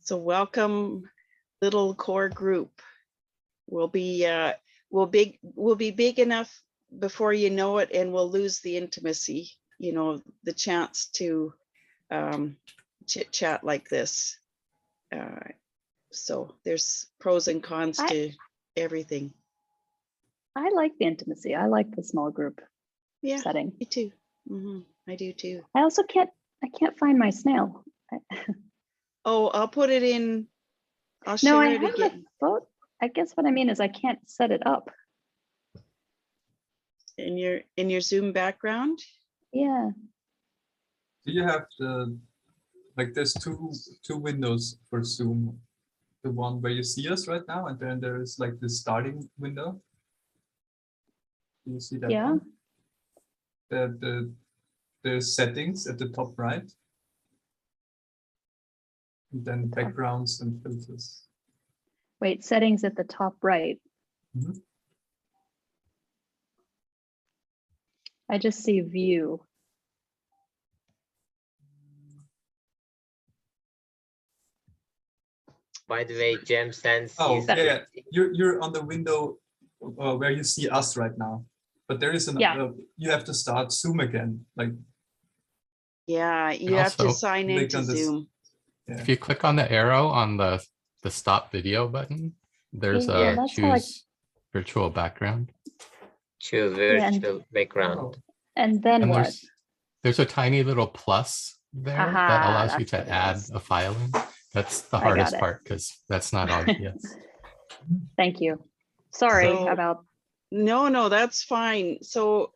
So welcome, little core group. We'll be big enough before you know it, and we'll lose the intimacy. You know, the chance to chit chat like this. So there's pros and cons to everything. I like the intimacy. I like the small group setting. Me too. I do too. I also can't find my snail. Oh, I'll put it in. I'll share it again. I guess what I mean is I can't set it up. In your Zoom background? Yeah. Do you have there's two windows for Zoom? The one where you see us right now, and then there is like the starting window. Do you see that one? The settings at the top right. And then backgrounds and filters. Wait, settings at the top right. Mm-hmm. I just see view. By the way, Jem sends. Oh yeah, you're on the window where you see us right now, but there is you have to start Zoom again. Yeah, you have to sign into Zoom. Yeah. If you click on the arrow on the stop video button, there's a choose virtual background. Choose virtual background. And then what? There's a tiny little plus there that allows you to add a file in. That's the hardest part because that's not obvious. Thank you. Sorry about. No, that's fine. So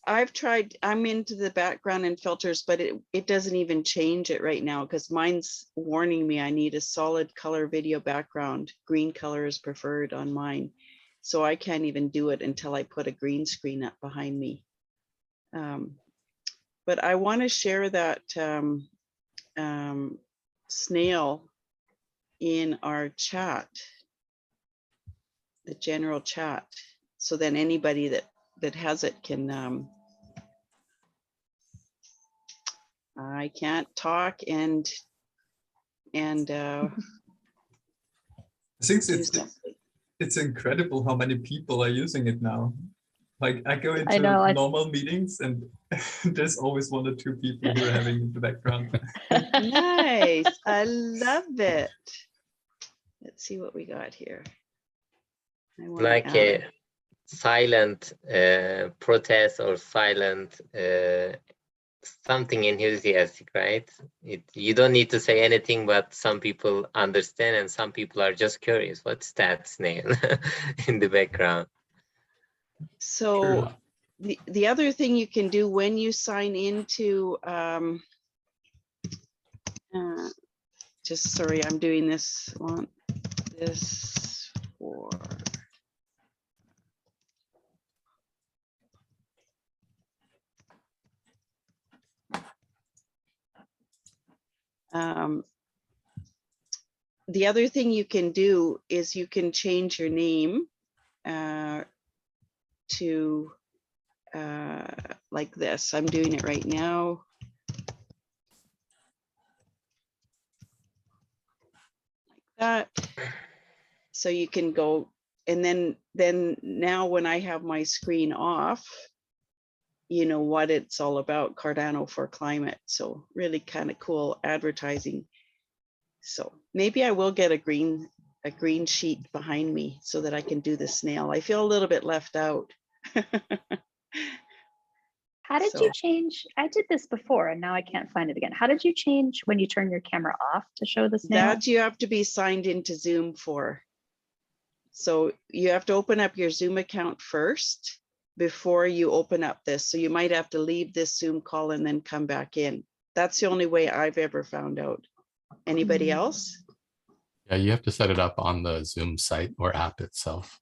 I've tried, I'm into the background and filters, but it doesn't even change it right now because mine's warning me I need a solid color video background. Green color is preferred on mine. So I can't even do it until I put a green screen up behind me. But I want to share that snail in our chat, the general chat. So then anybody that has it can, I can't talk and I think it's incredible how many people are using it now. Like I go into normal meetings and there's always one or two people who are having in the background. Nice, I love it. Let's see what we got here. Like a silent protest or silent something enthusiastic, right? You don't need to say anything, but some people understand and some people are just curious. What's that snail in the background? So the other thing you can do when you sign into sorry, I'm doing this one. This for the other thing you can do is you can change your name to like this. I'm doing it right now. Like that. So you can go, and then now when I have my screen off, you know what it's all about, Cardano for climate. So really kind of cool advertising. So maybe I will get a green sheet behind me so that I can do the snail. I feel a little bit left out. How did you change? I did this before and now I can't find it again. How did you change when you turn your camera off to show the snail? That you have to be signed into Zoom for. So you have to open up your Zoom account first before you open up this. So you might have to leave this Zoom call and then come back in. That's the only way I've ever found out. Anybody else? Yeah, you have to set it up on the Zoom site or app itself.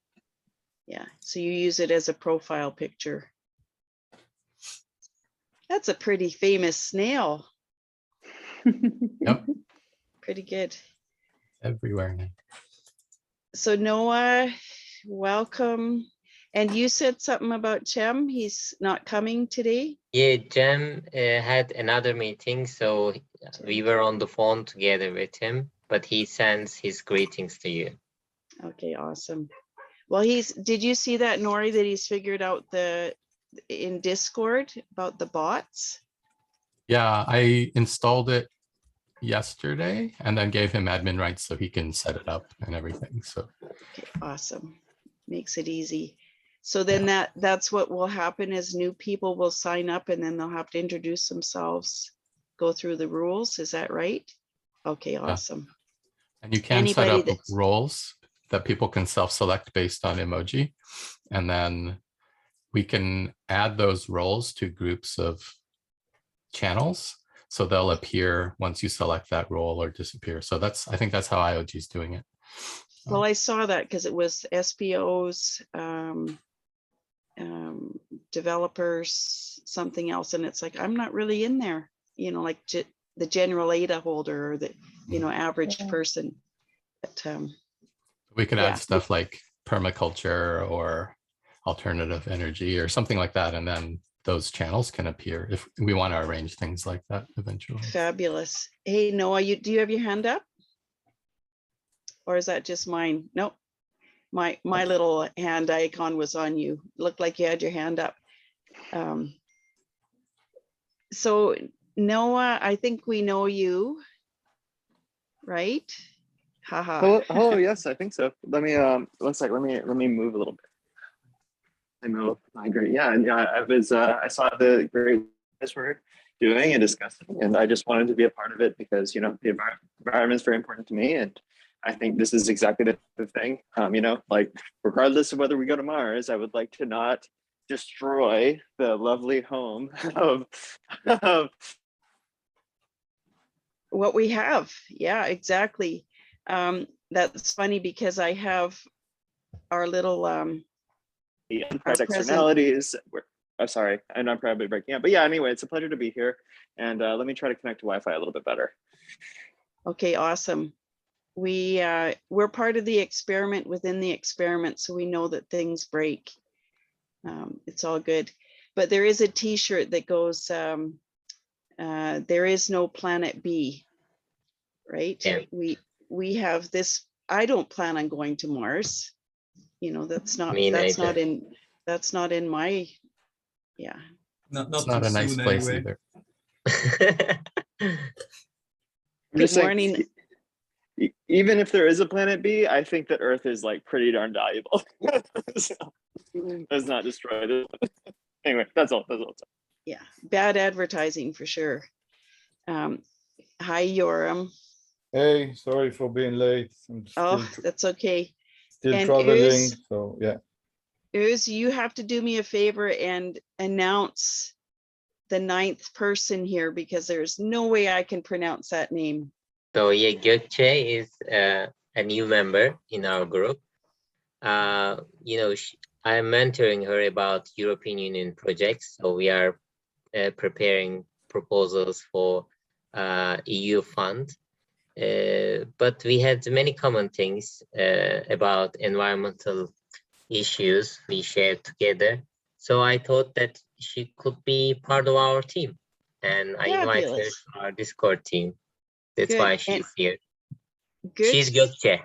Yeah, so you use it as a profile picture. That's a pretty famous snail. Yep. Pretty good. Everywhere now. So Noah, welcome. And you said something about Jem. He's not coming today? Yeah, Jem had another meeting, so we were on the phone together with him. but he sends his greetings to you. Okay, awesome. Well, did you see that, Nori, that he's figured out in Discord about the bots? Yeah, I installed it yesterday and then gave him admin rights so he can set it up and everything. So Okay, awesome. Makes it easy. So then that's what will happen is new people will sign up and then they'll have to introduce themselves, go through the rules. Is that right? Okay, awesome. and you can set Anybody up that's roles that people can self-select based on emoji. And then we can add those roles to groups of channels. So they'll appear once you select that role or disappear. So I think that's how IOG is doing it. well, I saw that because it was SPOs, developers, something else. And it's like, I'm not really in there, like the general ADA holder or the, average person. But We could yeah. add stuff like permaculture or alternative energy or something like that. And then those channels can appear if we want to arrange things like that eventually. Fabulous. Hey, Noah, do you have your hand up? Or is that just mine? Nope. My little hand icon was on you. Looked like you had your hand up. So Noah, I think we know you, right? Haha. Hello, yes, I think so. Let me 1 sec. Let me move a little bit. I know. Great. Yeah, I saw the great this we're doing and discussing, and I just wanted to be a part of it because the environment is very important to me, and I think this is exactly the type of thing. Like regardless of whether we go to Mars, I would like to not destroy the lovely home of what we have. Yeah, exactly. That's funny because I have our little the enterprise externalities. I'm sorry, and I'm probably breaking up, but yeah, anyway, it's a pleasure to be here, and let me try to connect to Wi-Fi a little bit better. Okay, awesome. We're part of the experiment within the experiment, so we know that things break. It's all good, but there is a T-shirt that goes, there is no planet B, right? Yeah. We have this. I don't plan on going to Mars. That's not in my, yeah. Not It's not too a nice soon place anyway. either. Good morning. Even if there is a planet B, I think that Earth is like pretty darn valuable. So, let's not destroy it. Anyway, that's all. Yeah, bad advertising for sure. Hi, Yoram. Hey, sorry for being late. I'm That's okay. still And traveling, so yeah. You have to do me a favor and announce the 9th person here because there's no way I can pronounce that name. So yeah, Gökçe is a new member in our group. I'm mentoring her about European Union projects. So we are preparing proposals for EU fund. But we had many common things about environmental issues we shared together. So I thought that she could be part of our team, and I invited her Fabulous. to our Discord team. That's Good. why she's here. Good. She's Gökçe.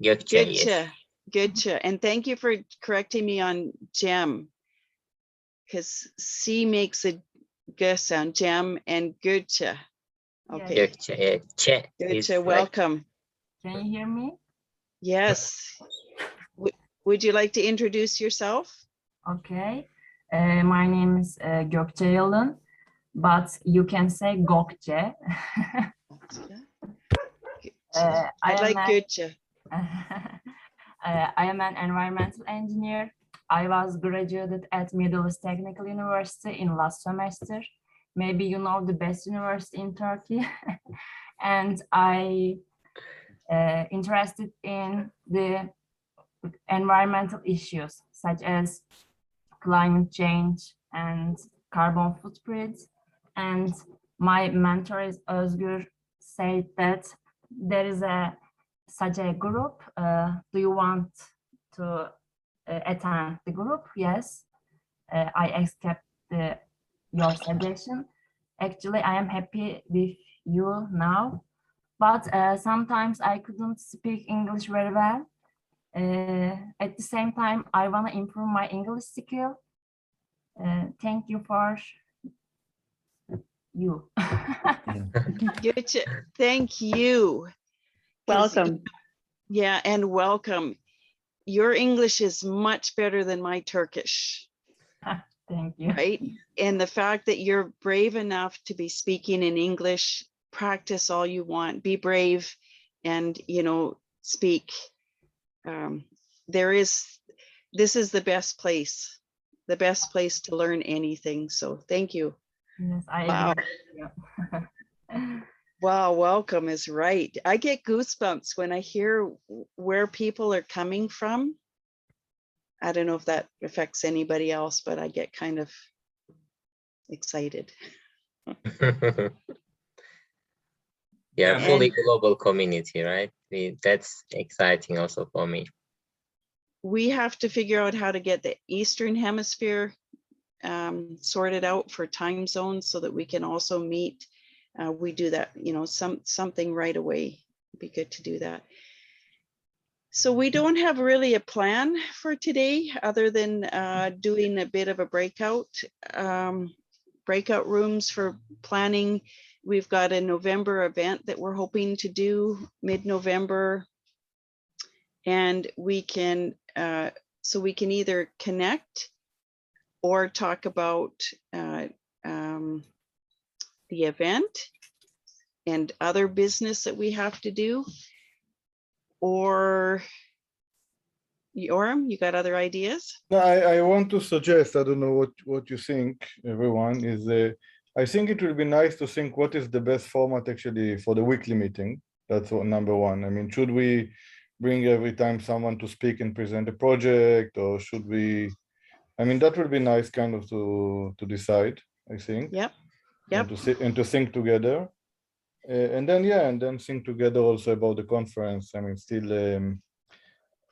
Gökçe, yes. Gökçe. And thank you for correcting me on gem, because C makes a G sound, gem and Gökçe. Okay. Gökçe, yeah. Che is Gökçe, welcome. Can you hear me? Yes. Would you like to introduce yourself? Okay. My name is Gökçe Yalın, but you can say Gökçe. I like Gökçe. I am an environmental engineer. I was graduated at Middle East Technical University in last semester. Maybe you know the best university in Turkey. And I interested in the environmental issues such as climate change and carbon footprint. And my mentor is Özgür said that there is such a group. Do you want to attend the group? Yes, I accept your suggestion. Actually, I am happy with you now, but sometimes I couldn't speak English very well. At the same time, I want to improve my English skill. Thank you for you. Good. Thank you. 'Cause Welcome. Yeah, and welcome. Your English is much better than my Turkish, Thank you. right? And the fact that you're brave enough to be speaking in English, practice all you want, be brave and, you know, speak. This is the best place to learn anything. So thank you. Yes, I Wow. agree with you. Wow, welcome is right. I get goosebumps when I hear where people are coming from. I don't know if that affects anybody else, but I get kind of excited. Yeah, Yeah, fully And global community, right? That's exciting also for me. we have to figure out how to get the Eastern Hemisphere sorted out for time zones so that we can also meet. We do that, you know, something right away. It'd be good to do that. So we don't have really a plan for today other than doing a bit of a breakout rooms for planning. We've got a November event that we're hoping to do mid-November, and we can so we can either connect or talk about the event and other business that we have to do. Or Yoram, you got other ideas? No, I want to suggest, I don't know what you think, everyone, is I think it will be nice to think what is the best format actually for the weekly meeting. That's number one. I mean, should we bring every time someone to speak and present a project, or should we, I mean, that would be nice kind of to decide, I think. Yep. And to sit and to think together. And then think together also about the conference. I mean, still,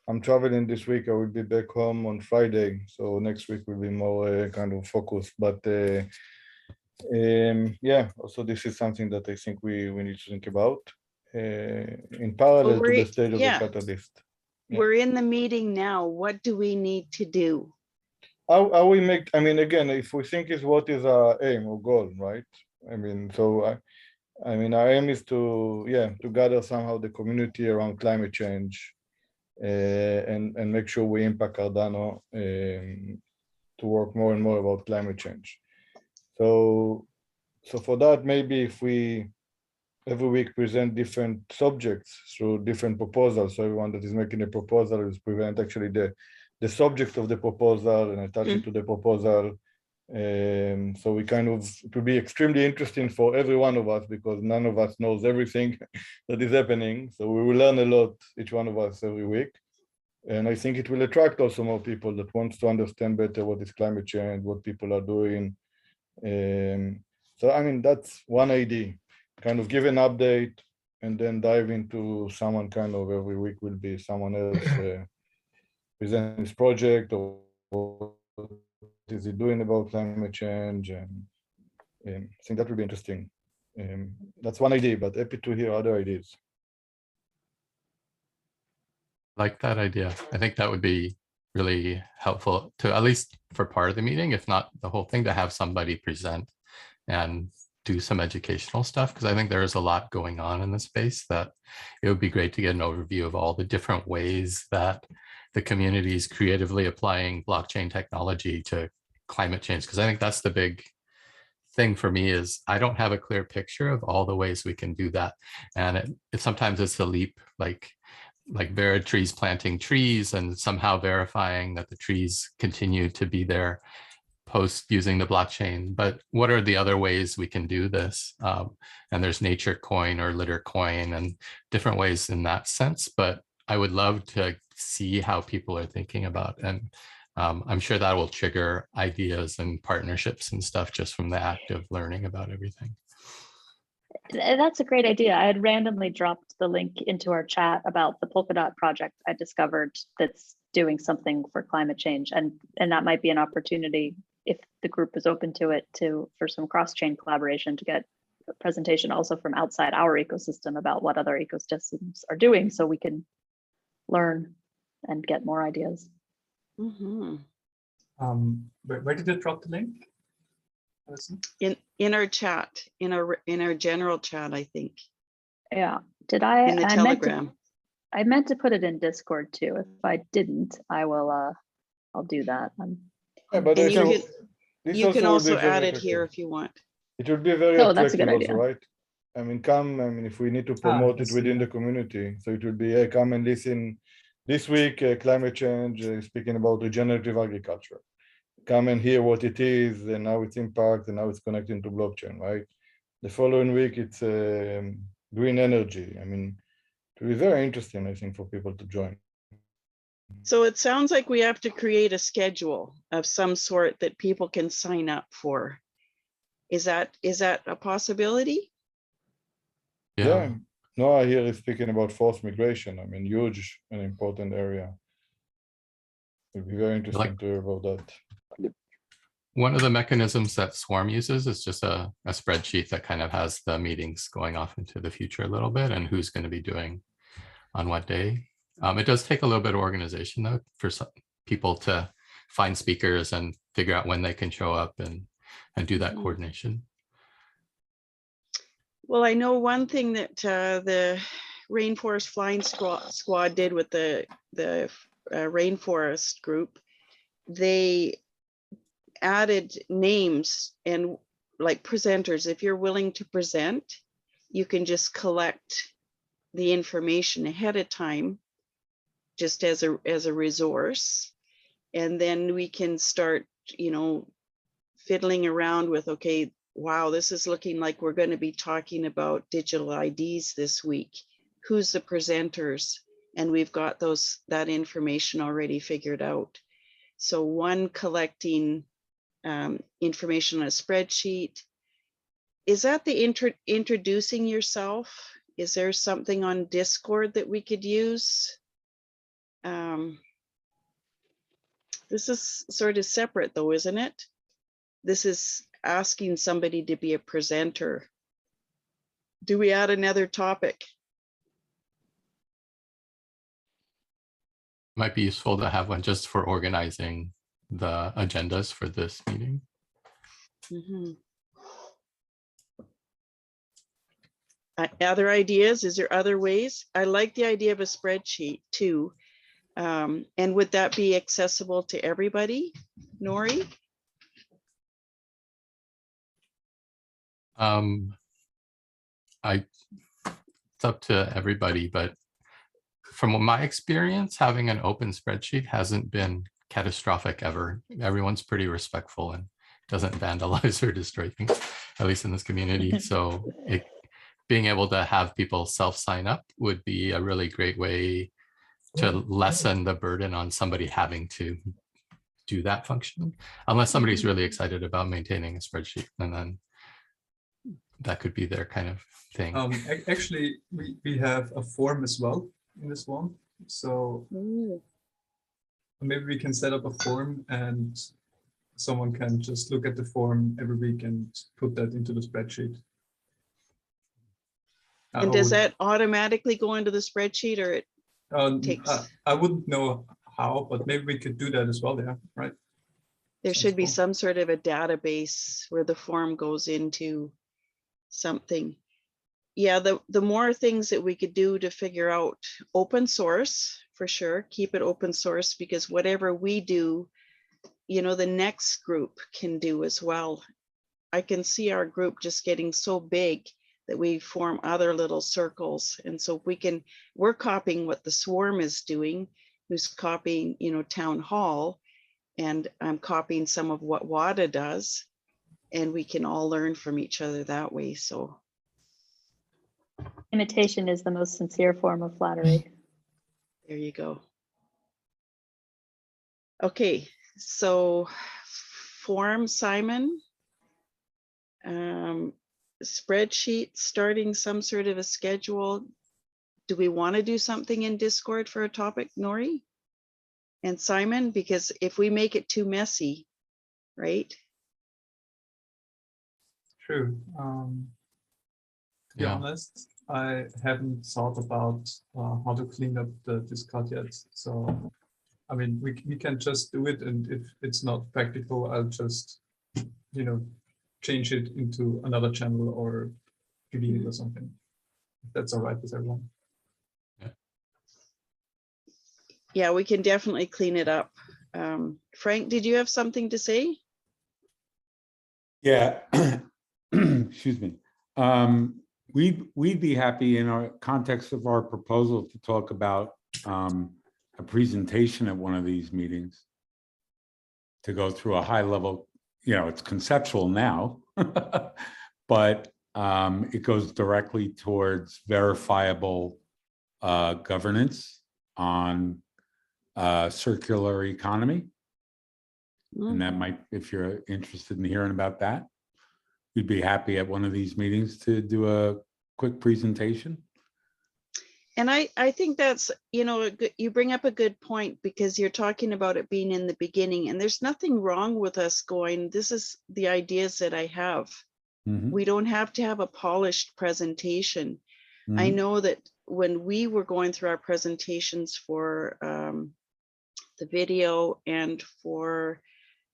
I'm traveling this week. I will be back home on Friday, so next week will be more kind of focused. But yeah, also this is something that I think we need to think about in parallel to the stage of the catalyst. Yeah. We're in the meeting now. What do we need to do? How we make? I mean, again, if we think is what is our aim or goal, right? I mean, so I mean, our aim is to gather somehow the community around climate change. And make sure we impact Cardano to work more and more about climate change. So for that, maybe if we every week present different subjects through different proposals, so everyone that is making a proposal is present actually the subject of the proposal and attach it to the proposal. So we kind of, it will be extremely interesting for every one of us because none of us knows everything that is happening. So we will learn a lot, each one of us every week. And I think it will attract also more people that wants to understand better what is climate change, what people are doing. So, I mean, that's one idea, kind of give an update and then dive into someone kind of every week will be someone else present his project or what is he doing about climate change, and I think that would be interesting. That's one idea, but happy to hear other ideas. Like that idea. I think that would be really helpful to, at least for part of the meeting, if not the whole thing, to have somebody present and do some educational stuff, because I think there is a lot going on in the space that it would be great to get an overview of all the different ways that the community is creatively applying blockchain technology to climate change. Because I think that's the big thing for me is I don't have a clear picture of all the ways we can do that. And sometimes it's a leap, like Vera trees planting trees and somehow verifying that the trees continue to be there post using the blockchain. But what are the other ways we can do this? And there's nature coin or litter coin and different ways in that sense. But I would love to see how people are thinking about it. And I'm sure that will trigger ideas and partnerships and stuff just from the act of learning about everything. That's a great idea. I had randomly dropped the link into our chat about the Polkadot project I discovered that's doing something for climate change. And that might be an opportunity if the group is open to it for some cross-chain collaboration to get presentation also from outside our ecosystem about what other ecosystems are doing, so we can learn and get more ideas. Mhm. Where did you drop the link? Alison? In our chat, in our general chat, I think, Yeah, did I? in the Telegram. I meant to put it in Discord too. If I didn't, I will. I'll do that. Yeah, but And I you think can this you can will be also very add it here attractive. if you want. It will be very Oh, that's a attractive good also, idea. right? I mean, come, I mean, if we need to promote I it see, within yeah. the community, so it will be, hey, come and listen. This week, climate change, speaking about regenerative agriculture. Come and hear what it is and how its impact and how it's connecting to blockchain, right? The following week, it's green energy. I mean, it will be very interesting, I think, for people to join. So it sounds like we have to create a schedule of some sort that people can sign up for. Is that a possibility? Yeah. Noah here is speaking about forced migration. I mean, huge and important area. It'll be very interesting to hear about that. One of the mechanisms that Swarm uses is just a spreadsheet that kind of has the meetings going off into the future a little bit and who's going to be doing on what day. It does take a little bit of organization though for some people to find speakers and figure out when they can show up and do that coordination. Well, I know one thing that the Rainforest Flying Squad did with the Rainforest group. They added names and like presenters. If you're willing to present, you can just collect the information ahead of time, just as a resource, and then we can start, you know, fiddling around with, okay, wow, this is looking like we're going to be talking about digital IDs this week. Who's the presenters? And we've got that information already figured out. So one, collecting information on a spreadsheet. Is that the introducing yourself? Is there something on Discord that we could use? This is sort of separate though, isn't it? This is asking somebody to be a presenter. Do we add another topic? Might be useful to have one just for organizing the agendas for this meeting. Mm-hmm. Other ideas? Is there other ways? I like the idea of a spreadsheet too. And would that be accessible to everybody, Nori? It's up to everybody, but from my experience, having an open spreadsheet hasn't been catastrophic ever. Everyone's pretty respectful and doesn't vandalize or destroy things, at least in this community. So being able to have people self-sign up would be a really great way to lessen the burden on somebody having to do that function, unless somebody's really excited about maintaining a spreadsheet, and then that could be their kind of thing. Actually, we have a form as well in this one. So maybe we can set up a form and someone can just look at the form every week and put that into the spreadsheet. And does that automatically go into the spreadsheet, or it takes? I wouldn't know how, but maybe we could do that as well. Yeah, right. There should be some sort of a database where the form goes into something. Yeah, the more things that we could do to figure out open source, for sure, keep it open source, because whatever we do, you know, the next group can do as well. I can see our group just getting so big that we form other little circles. And so we're copying what the Swarm is doing, who's copying, you know, Town Hall, and I'm copying some of what WADA does, and we can all learn from each other that way. So Imitation is the most sincere form of flattery. there you go. Okay, so form, Simon. Spreadsheet, starting some sort of a schedule. Do we want to do something in Discord for a topic, Nori and Simon? Because if we make it too messy, right? True. To be honest, I haven't thought about how to clean up the Discord yet. So, I mean, we can just do it, and if it's not practical, I'll just, you know, change it into another channel or delete it or something. If that's all right with everyone. Yeah, we can definitely clean it up. Frank, did you have something to say? Yeah, excuse me. We'd be happy in our context of our proposal to talk about a presentation at one of these meetings, to go through a high level, you know, it's conceptual now, but it goes directly towards verifiable governance on circular economy. And that might, if you're interested in hearing about that, we'd be happy at one of these meetings to do a quick presentation. And I think that's, you know, you bring up a good point, because you're talking about it being in the beginning, and there's nothing wrong with us going, this is the ideas that I have. We don't have to have a polished presentation. I know that when we were going through our presentations for the video and for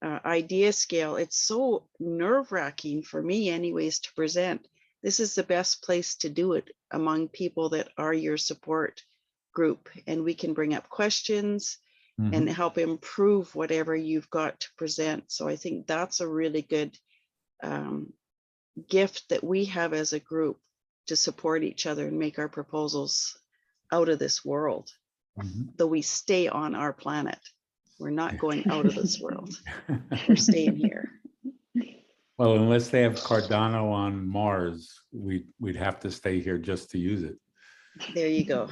idea scale, it's so nerve-wracking for me anyways to present. This is the best place to do it among people that are your support group, and we can bring up questions and help improve whatever you've got to present. So I think that's a really good gift that we have as a group, to support each other and make our proposals out of this world, though we stay on our planet. We're not going out of this world. We're staying here. Well, unless they have Cardano on Mars, we'd have to stay here just to use it. There you go.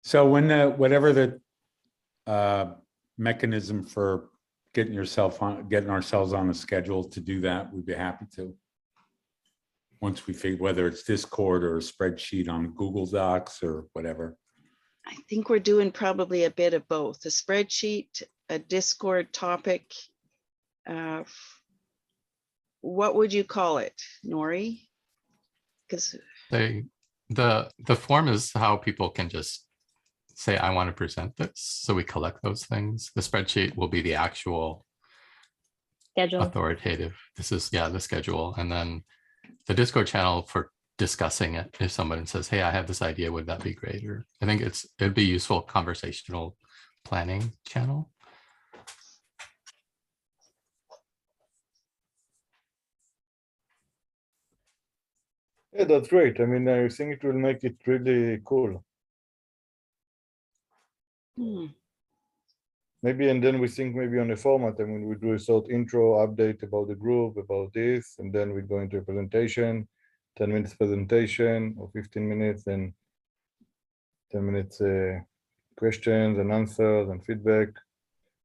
So when whatever the mechanism for getting ourselves on a schedule to do that, we'd be happy to. Once we figure whether it's Discord or a spreadsheet on Google Docs or whatever. I think we're doing probably a bit of both, a spreadsheet, a Discord topic. What would you call it, Nori? Because the form is how people can just say, I want to present this. So we collect those things. The spreadsheet will be the actual Schedule. authoritative. This is, yeah, the schedule. And then the Discord channel for discussing it. If someone says, hey, I have this idea, would that be great? Or I think it'd be useful conversational planning channel. Yeah, that's great. I mean, I think it will make it really cool. Maybe, and then we think maybe on the format. I mean, we do a short intro update about the group, about this, and then we go into a presentation, 10 minutes presentation or 15 minutes, and 10 minutes questions and answers and feedback.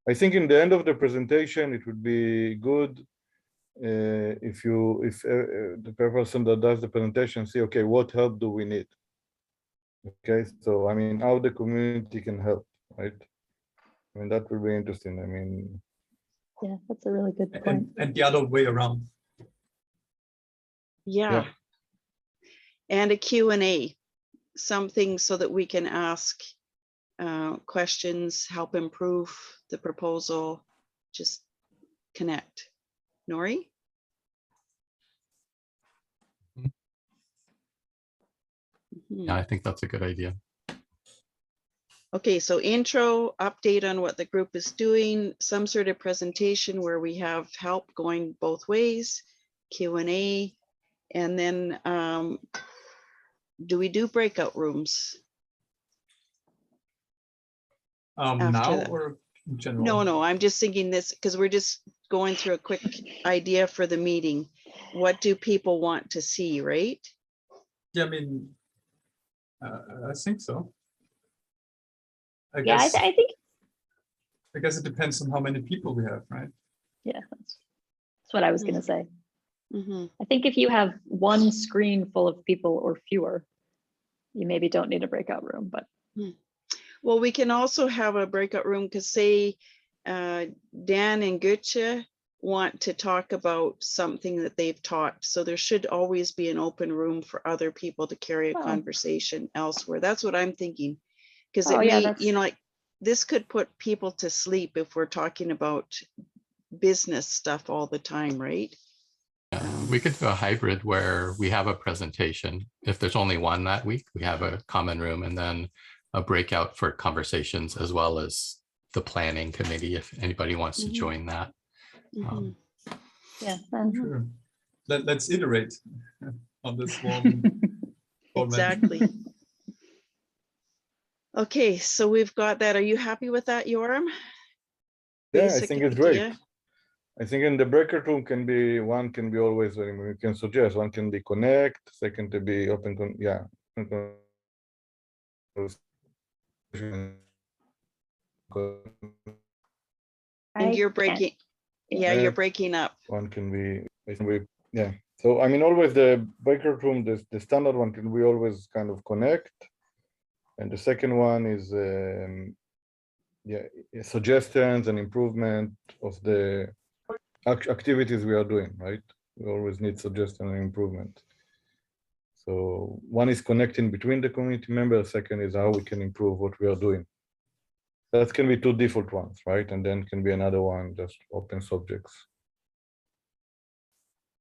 I think in the end of the presentation, it would be good if the person that does the presentation say, okay, what help do we need? Okay, so I mean, how the community can help, right? I mean, that would be interesting. I mean, Yeah, that's a really good point. And the other way around. yeah. And a Q&A, something so that we can ask questions, help improve the proposal, just connect. Nori? Yeah, I think that's a good idea. Okay, so intro, update on what the group is doing, some sort of presentation where we have help going both ways, Q&A, and then do we do breakout rooms? Now that. or in general? No, I'm just thinking this because we're just going through a quick idea for the meeting. What do people want to see, right? Yeah, I mean, I think so. I Yeah, guess, I think, I guess it depends on how many people we have, right? yeah, that's what I was going to say. Mm-hmm. I think if you have one screen full of people or fewer, you maybe don't need a breakout room, but. Well, we can also have a breakout room because say Dan and Goethe want to talk about something that they've taught. So there should always be an open room for other people to carry a Oh. conversation elsewhere. That's what I'm thinking. Because Oh, it yeah, may, that's- you know, like this could put people to sleep if we're talking about business stuff all the time, right? We could do a hybrid where we have a presentation. If there's only one that week, we have a common room and then a breakout for conversations, as well as the planning committee, if anybody wants to Mhm. join that. Mhm. Yeah. then- Sure. Let's iterate on this one. format. Exactly. Okay, so we've got that. Are you happy with that, Yoram? Yeah, I Basic think it's great. idea? I think in the breakout room one can be always, I mean, you can suggest, one can be connect, second to be open, yeah. And I you're can't- breaking, yeah, Yeah. you're breaking up. One can be, yeah. So I mean, always the breakout room, the standard one can we always kind of connect. And the second one is, yeah, suggestions and improvement of the activities we are doing, right? We always need suggestion and improvement. So one is connecting between the community members, second is how we can improve what we are doing. That can be two default ones, right? And then can be another one, just open subjects.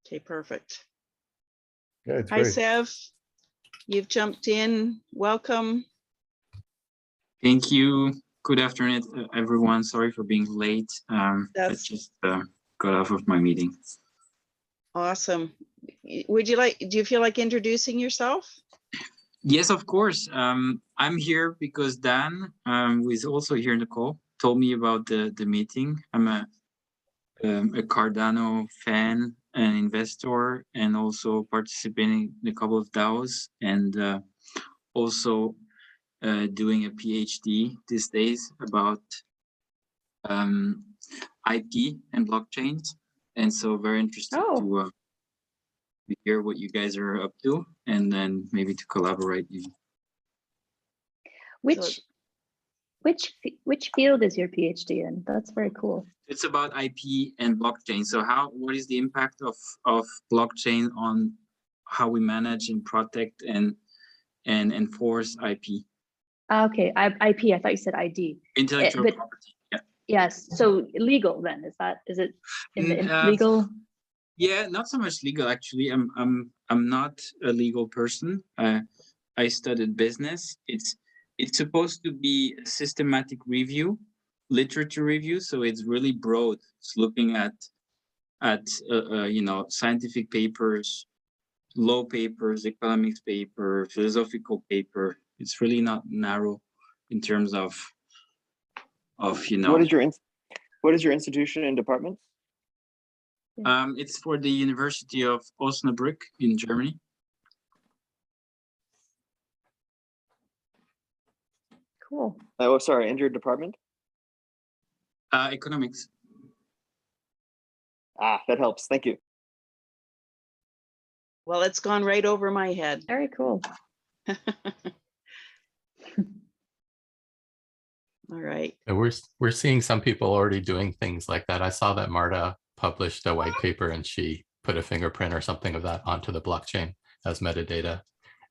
Okay, perfect. Yeah, it's Hi, great. Sev. You've jumped in. Welcome. Thank you. Good afternoon, everyone. Sorry for being late. I That's- just got off of my meeting. Awesome. Do you feel like introducing yourself? Yes, of course. I'm here because Dan, who is also here in the call, told me about the meeting. I'm a Cardano fan and investor, and also participating in a couple of DAOs, and also doing a PhD these days about IP and blockchains, and so very interested to hear what you guys are up to, and then maybe to collaborate. Which field is your PhD in? That's very cool. It's about IP and blockchain. So what is the impact of blockchain on how we manage and protect and enforce IP? Okay, IP. I thought you said ID. Intellectual but- property. Yeah. Yes. So legal then is it in the legal? Yeah, not so much legal actually. I'm not a legal person. I studied business. It's supposed to be a systematic review, literature review. So it's really broad. It's looking at scientific papers, law papers, economics paper, philosophical paper. It's really not narrow in terms of What is your institution and department? It's for the University of Osnabrück in Germany. Cool. Oh, sorry, and your department? Economics. Ah, that helps. Thank you. Well, it's gone right over my head. Very cool. All right. And we're seeing some people already doing things like that. I saw that Marta published a white paper and she put a fingerprint or something of that onto the blockchain as metadata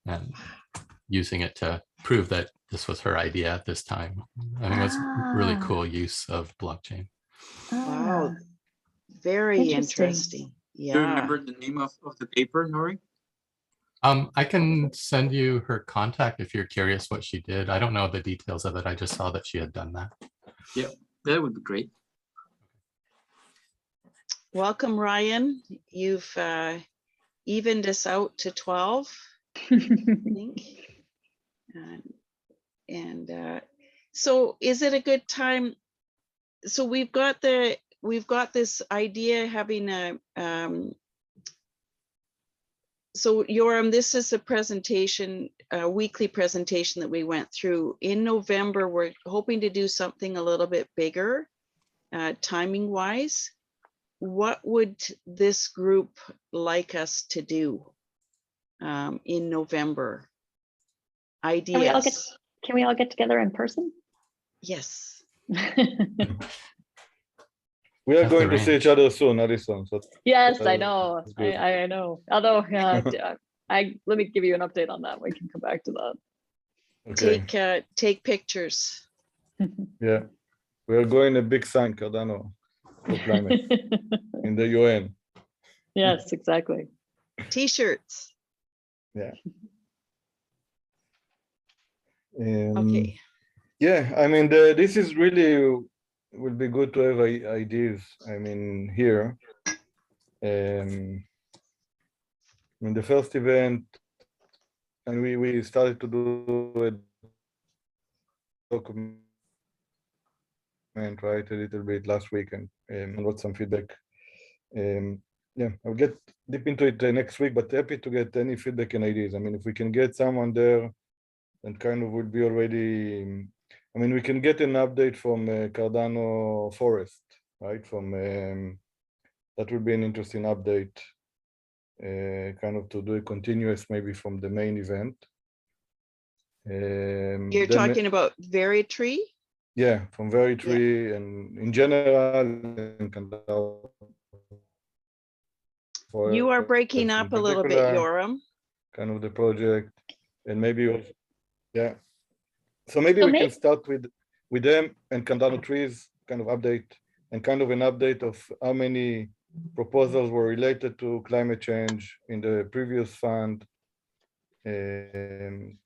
and using it to prove that this was her idea at this time. I think it was really cool use of blockchain. Wow. Very interesting. Do you Yeah. remember the name of the paper, Nori? I can send you her contact if you're curious what she did. I don't know the details of it. I just saw that she had done that. Yeah, that would be great. Welcome, Ryan. You've evened us out to 12, I think. So is it a good time? So we've got this idea having a so Yoram, this is a presentation, a weekly presentation that we went through. In November, we're hoping to do something a little bit bigger, timing wise. What would this group like us to do in November? Ideas? Can we all get together in person? Yes. We are That's the going to see range. each other soon, Alison. So Yes, I Uh, know. that's good. I know. Although, let me give you an update on that. We can come back to that. okay, Take pictures. yeah, we are going a big sign, Cardano, for climate in the UN. Yes, exactly. T-shirts. Okay. Yeah, I mean, this is really will be good to have ideas. I mean, here. In the first event, and we started to do a document, right, a little bit last week, and got some feedback. Yeah, I'll get deep into it next week, but happy to get any feedback and ideas. I mean, if we can get someone there, and kind of would be already. I mean, we can get an update from Cardano Forest, right? From that would be an interesting update, kind of to do a continuous maybe from the main event. You're talking about Veritree? Yeah, from Veritree and in general. And Cardano You are breaking up a little bit, Yoram. Kind of the project, and maybe also, yeah. So maybe So we can start with them and Cardano trees kind of update, and kind of an update of how many proposals were related to climate change in the previous fund, and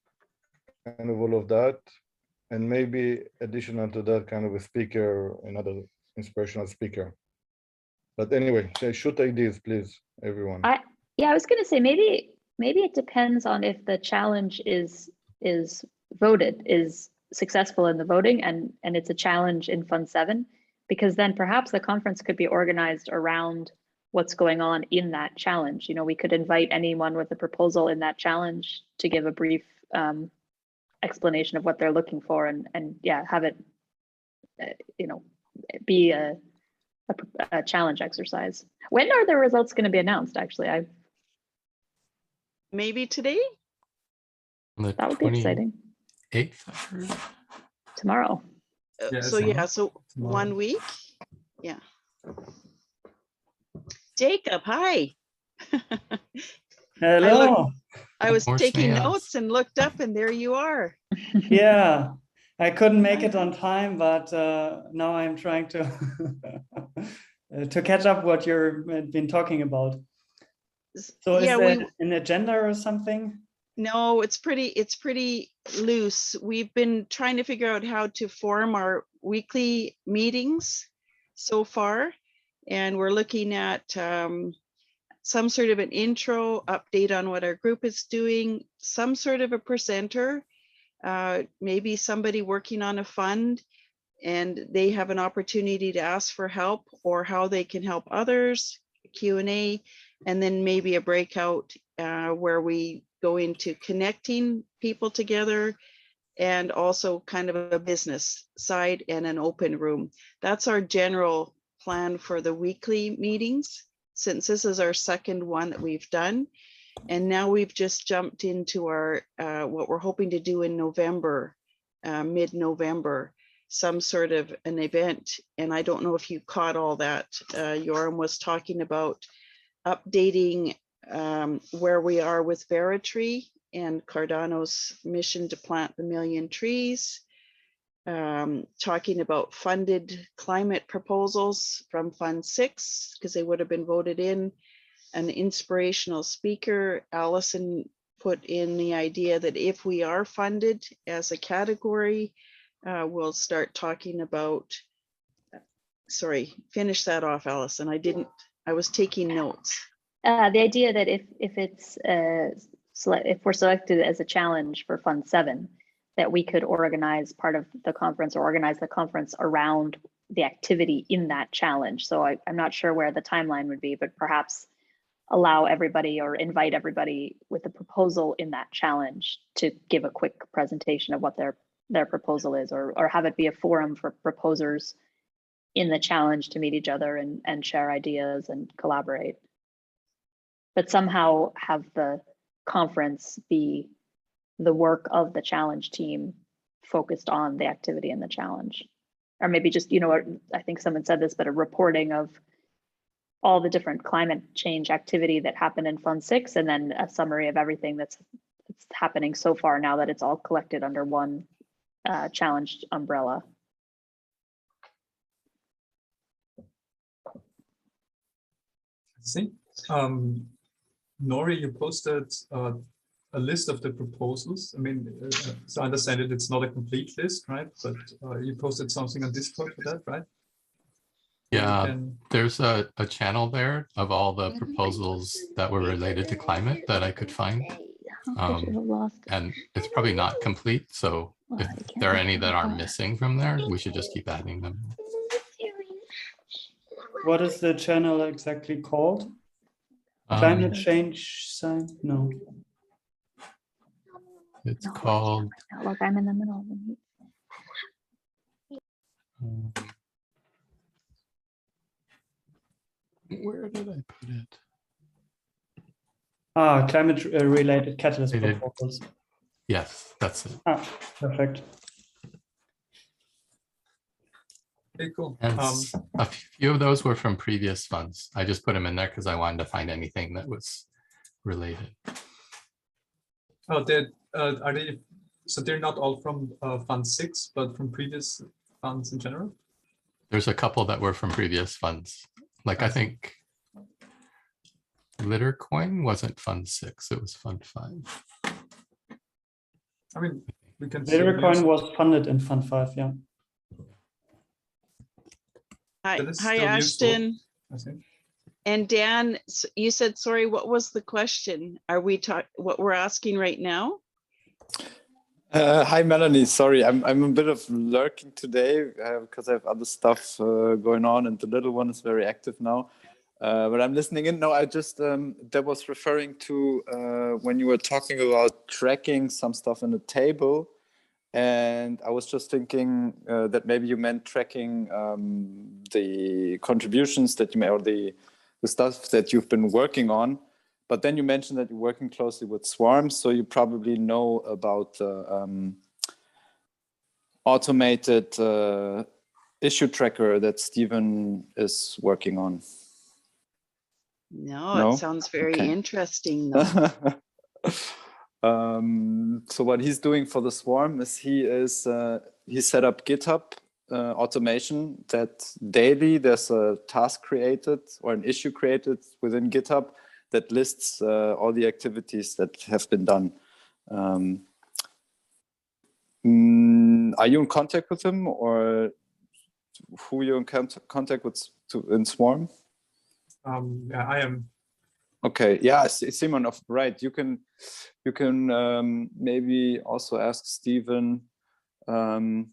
kind of all of that, and maybe additional to that, kind of a speaker, another inspirational speaker. But anyway, shoot ideas, please, everyone. Yeah, I was going to say maybe it depends on if the challenge is voted, is successful in the voting, and it's a challenge in Fund 7, because then perhaps the conference could be organized around what's going on in that challenge. You know, we could invite anyone with a proposal in that challenge to give a brief explanation of what they're looking for, and yeah, have it, you know, be a challenge exercise. When are the results going to be announced? Actually, maybe today. That would be exciting. 8th, I heard. Tomorrow. So yeah, so tomorrow. 1 week. Yeah. Jacob, hi. Hello. I was More taking snails. notes and looked up, and there you are. Yeah, I couldn't make it on time, but now I'm trying to to catch up what you've been talking about. So Yeah, is that an agenda or something? No, it's pretty loose. We've been trying to figure out how to form our weekly meetings so far, and we're looking at some sort of an intro update on what our group is doing, some sort of a presenter, maybe somebody working on a fund, and they have an opportunity to ask for help or how they can help others, Q&A, and then maybe a breakout where we go into connecting people together, and also kind of a business side and an open room. That's our general plan for the weekly meetings, since this is our second one that we've done. And now we've just jumped into our what we're hoping to do in November, mid-November, some sort of an event. And I don't know if you caught all that. Yoram was talking about updating where we are with Veritree and Cardano's mission to plant 1 million trees, talking about funded climate proposals from Fund 6, because they would have been voted in, an inspirational speaker. Allison put in the idea that if we are funded as a category, we'll start talking about, sorry, finish that off, Allison. I was taking notes. The idea that if we're selected as a challenge for Fund 7, that we could organize part of the conference or organize the conference around the activity in that challenge. So I'm not sure where the timeline would be, but perhaps allow everybody or invite everybody with a proposal in that challenge to give a quick presentation of what their proposal is, or have it be a forum for proposers in the challenge to meet each other and share ideas and collaborate. But somehow have the conference be the work of the challenge team focused on the activity in the challenge. or maybe just, you know, I think someone said this, but a reporting of all the different climate change activity that happened in Fund 6, and then a summary of everything that's happening so far now that it's all collected under one challenged umbrella. See, Nori, you posted a list of the proposals. I mean, so I understand it, it's not a complete list, right? But you posted something on Discord for that, right? Yeah, there's a channel there of all the proposals that were related to climate that I could find. And it's probably not complete, so if there are any that are missing from there, we should just keep adding them. What is the channel exactly called? Climate change sign? No. It's called. Look, I'm in the middle of the Where did I put it? Ah, climate related catalyst proposals. Yes, that's it. Ah, perfect. Okay, cool. And a few of those were from previous funds. I just put them in there because I wanted to find anything that was related. Oh, are they? So they're not all from Fund 6, but from previous funds in general? There's a couple that were from previous funds. Like I think Litercoin wasn't Fund 6, it was Fund 5. I mean, we can. Litercoin was funded in Fund 5, yeah. Hi, Ashton. And Dan, you said, sorry, what was the question? Are we what we're asking right now? Hi, Melanie. Sorry, I'm a bit of lurking today because I have other stuff going on, and the little one is very active now. But I'm listening in. No, I just that was referring to when you were talking about tracking some stuff in a table. And I was just thinking that maybe you meant tracking the contributions that you made, or the stuff that you've been working on. But then you mentioned that you're working closely with Swarm, so you probably know about the automated issue tracker that Stephen is working on. No, it sounds very interesting though. So what he's doing for the Swarm is he set up GitHub automation that daily there's a task created or an issue created within GitHub that lists all the activities that have been done. Are you in contact with him, or who are you in contact with in Swarm? Yeah, I am. Okay, yeah, Simon, right. You can maybe also ask Stephen, or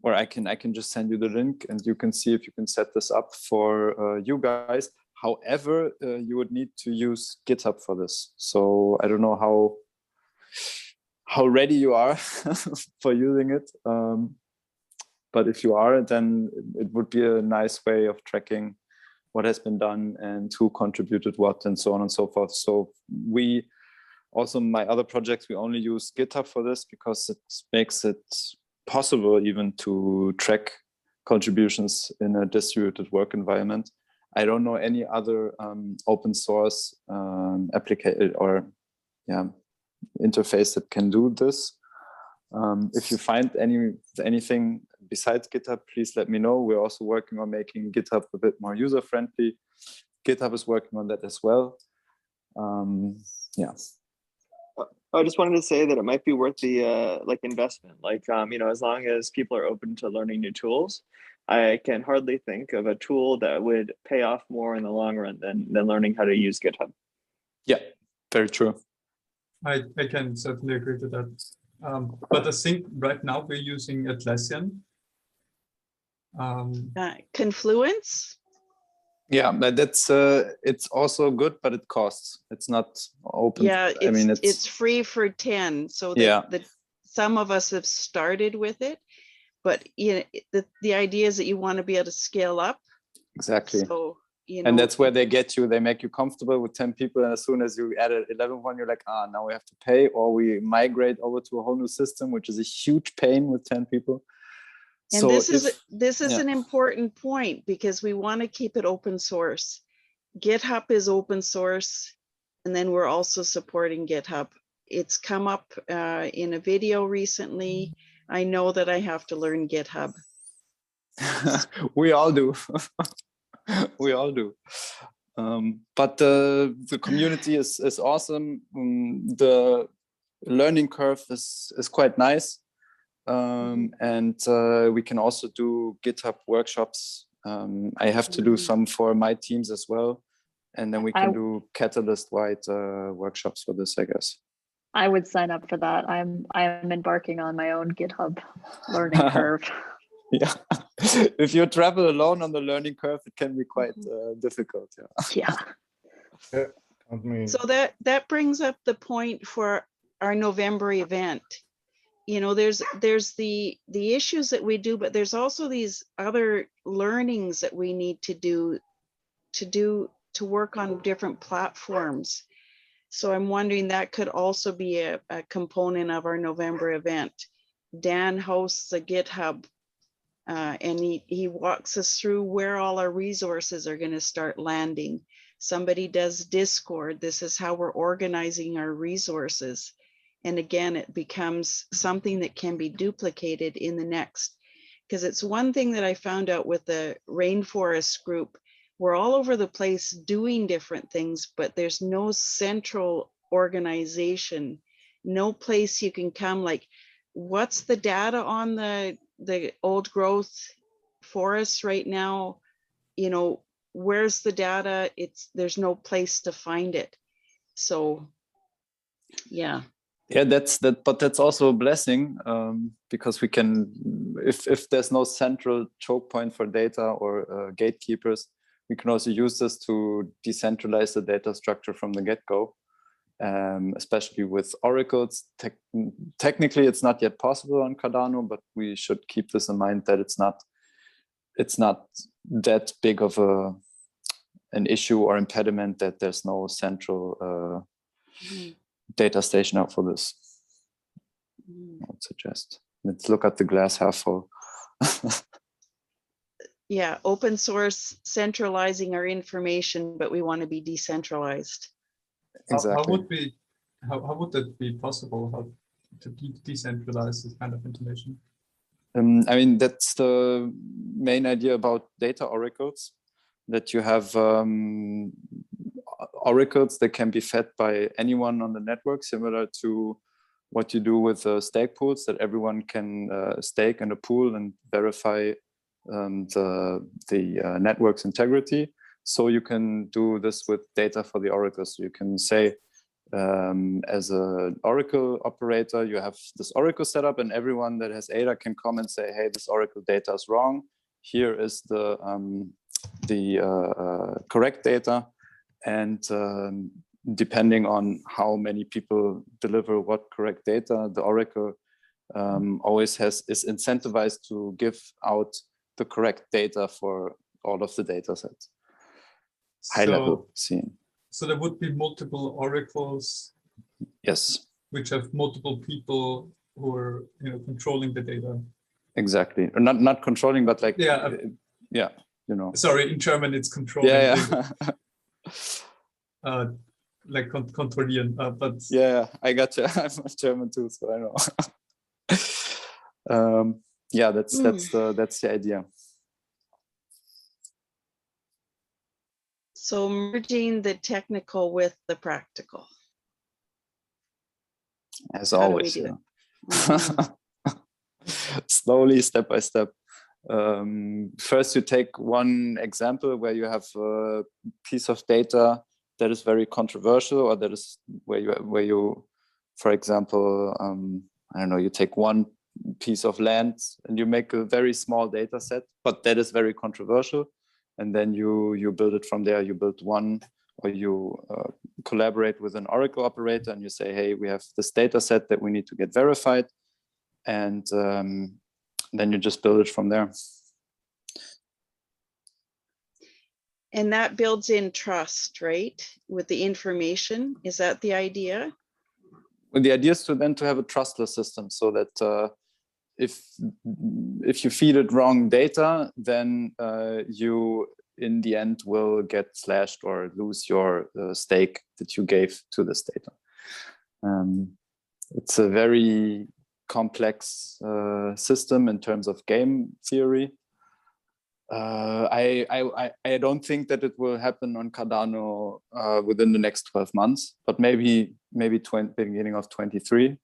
I can just send you the link and you can see if you can set this up for you guys. However, you would need to use GitHub for this. So I don't know how ready you are for using it. But if you are, then it would be a nice way of tracking what has been done and who contributed what and so on and so forth. So we also, my other projects, we only use GitHub for this because it makes it possible even to track contributions in a distributed work environment. I don't know any other open source application or interface that can do this. If you find anything besides GitHub, please let me know. We're also working on making GitHub a bit more user-friendly. GitHub is working on that as well. Yeah. I just wanted to say that it might be worth the investment. As long as people are open to learning new tools, I can hardly think of a tool that would pay off more in the long run than learning how to use GitHub. Yeah, very true. I can certainly agree to that. But I think right now we're using Atlassian. Confluence? Yeah, but that's it's also good, but it costs. It's not open. Yeah, it's free for 10. So that some of us have started with it, but the idea is that you want to be able to scale up. Exactly. So and that's where they get you. They make you comfortable with 10 people, and as soon as you add an 11th one, you're like, now we have to pay, or we migrate over to a whole new system, which is a huge pain with 10 people. And So this is if- this is yeah. an important point because we want to keep it open source. GitHub is open source, and then we're also supporting GitHub. It's come up in a video recently. I know that I have to learn GitHub. We all do. We all do. But the community is awesome. The learning curve is quite nice. And we can also do GitHub workshops. I have to do some for my teams as well. And then we can do Catalyst-wide workshops for this, I guess. I would sign up for that. I'm embarking on my own GitHub learning curve. Yeah. If you travel alone on the learning curve, it can be quite difficult. Yeah. So that brings up the point for our November event. You know, there's the issues that we do, but there's also these other learnings that we need to do to work on different platforms. So I'm wondering that could also be a component of our November event. Dan hosts a GitHub and he walks us through where all our resources are going to start landing. Somebody does Discord. This is how we're organizing our resources. And again, it becomes something that can be duplicated in the next. Because it's one thing that I found out with the rainforest group, we're all over the place doing different things, but there's no central organization, no place you can come like, what's the data on the old growth forests right now? You know, where's the data? There's no place to find it. So, yeah. Yeah, but that's also a blessing because we can, if there's no central choke point for data or gatekeepers, we can also use this to decentralize the data structure from the get-go, especially with oracles. Technically, it's not yet possible on Cardano, but we should keep this in mind that it's not that big of an issue or impediment that there's no central data station out for this. I would suggest. Let's look at the glass half full. Yeah, open source, centralizing our information, but we want to be decentralized. Exactly. How would that be possible? How to decentralize this kind of information? I mean, that's the main idea about data oracles, that you have oracles that can be fed by anyone on the network, similar to what you do with stake pools, that everyone can stake in a pool and verify the network's integrity. So you can do this with data for the oracles. So you can say, as an oracle operator, you have this oracle set up, and everyone that has ADA can come and say, hey, this oracle data is wrong. Here is the correct data. And depending on how many people deliver what correct data, the oracle always is incentivized to give out the correct data for all of the data sets. High level scene. So there would be multiple oracles. Yes. Which have multiple people who are, controlling the data. Exactly. Or not controlling, but like yeah, Sorry, in German it's controlling. Yeah. Like kontrollieren, but yeah, I got you. I'm German too, so I know. Yeah, that's the idea. So merging the technical with the practical. As How always. do we do it? Slowly, step by step. First, you take one example where you have a piece of data that is very controversial, or that is where you, for example, I don't know, you take one piece of land and you make a very small data set, but that is very controversial. And then you build it from there. You build one, or you collaborate with an oracle operator and you say, hey, we have this data set that we need to get verified. And then you just build it from there. And that builds in trust, right? With the information, is that the idea? Well, the idea is to have a trustless system, so that if you feed it wrong data, then you in the end will get slashed or lose your stake that you gave to this data. It's a very complex system in terms of game theory. I don't think that it will happen on Cardano within the next 12 months, but maybe beginning of 23. It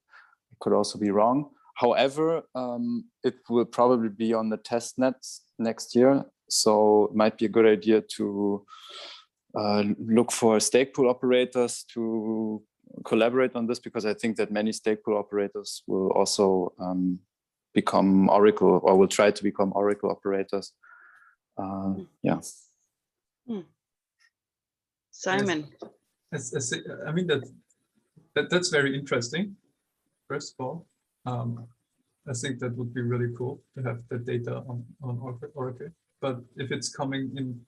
could also be wrong. However, it will probably be on the test nets next year. So it might be a good idea to look for stake pool operators to collaborate on this, because I think that many stake pool operators will also become Oracle, or will try to become Oracle operators. Yeah. Simon. I mean, that's very interesting. First of all, I think that would be really cool to have the data on Oracle. But if it's coming in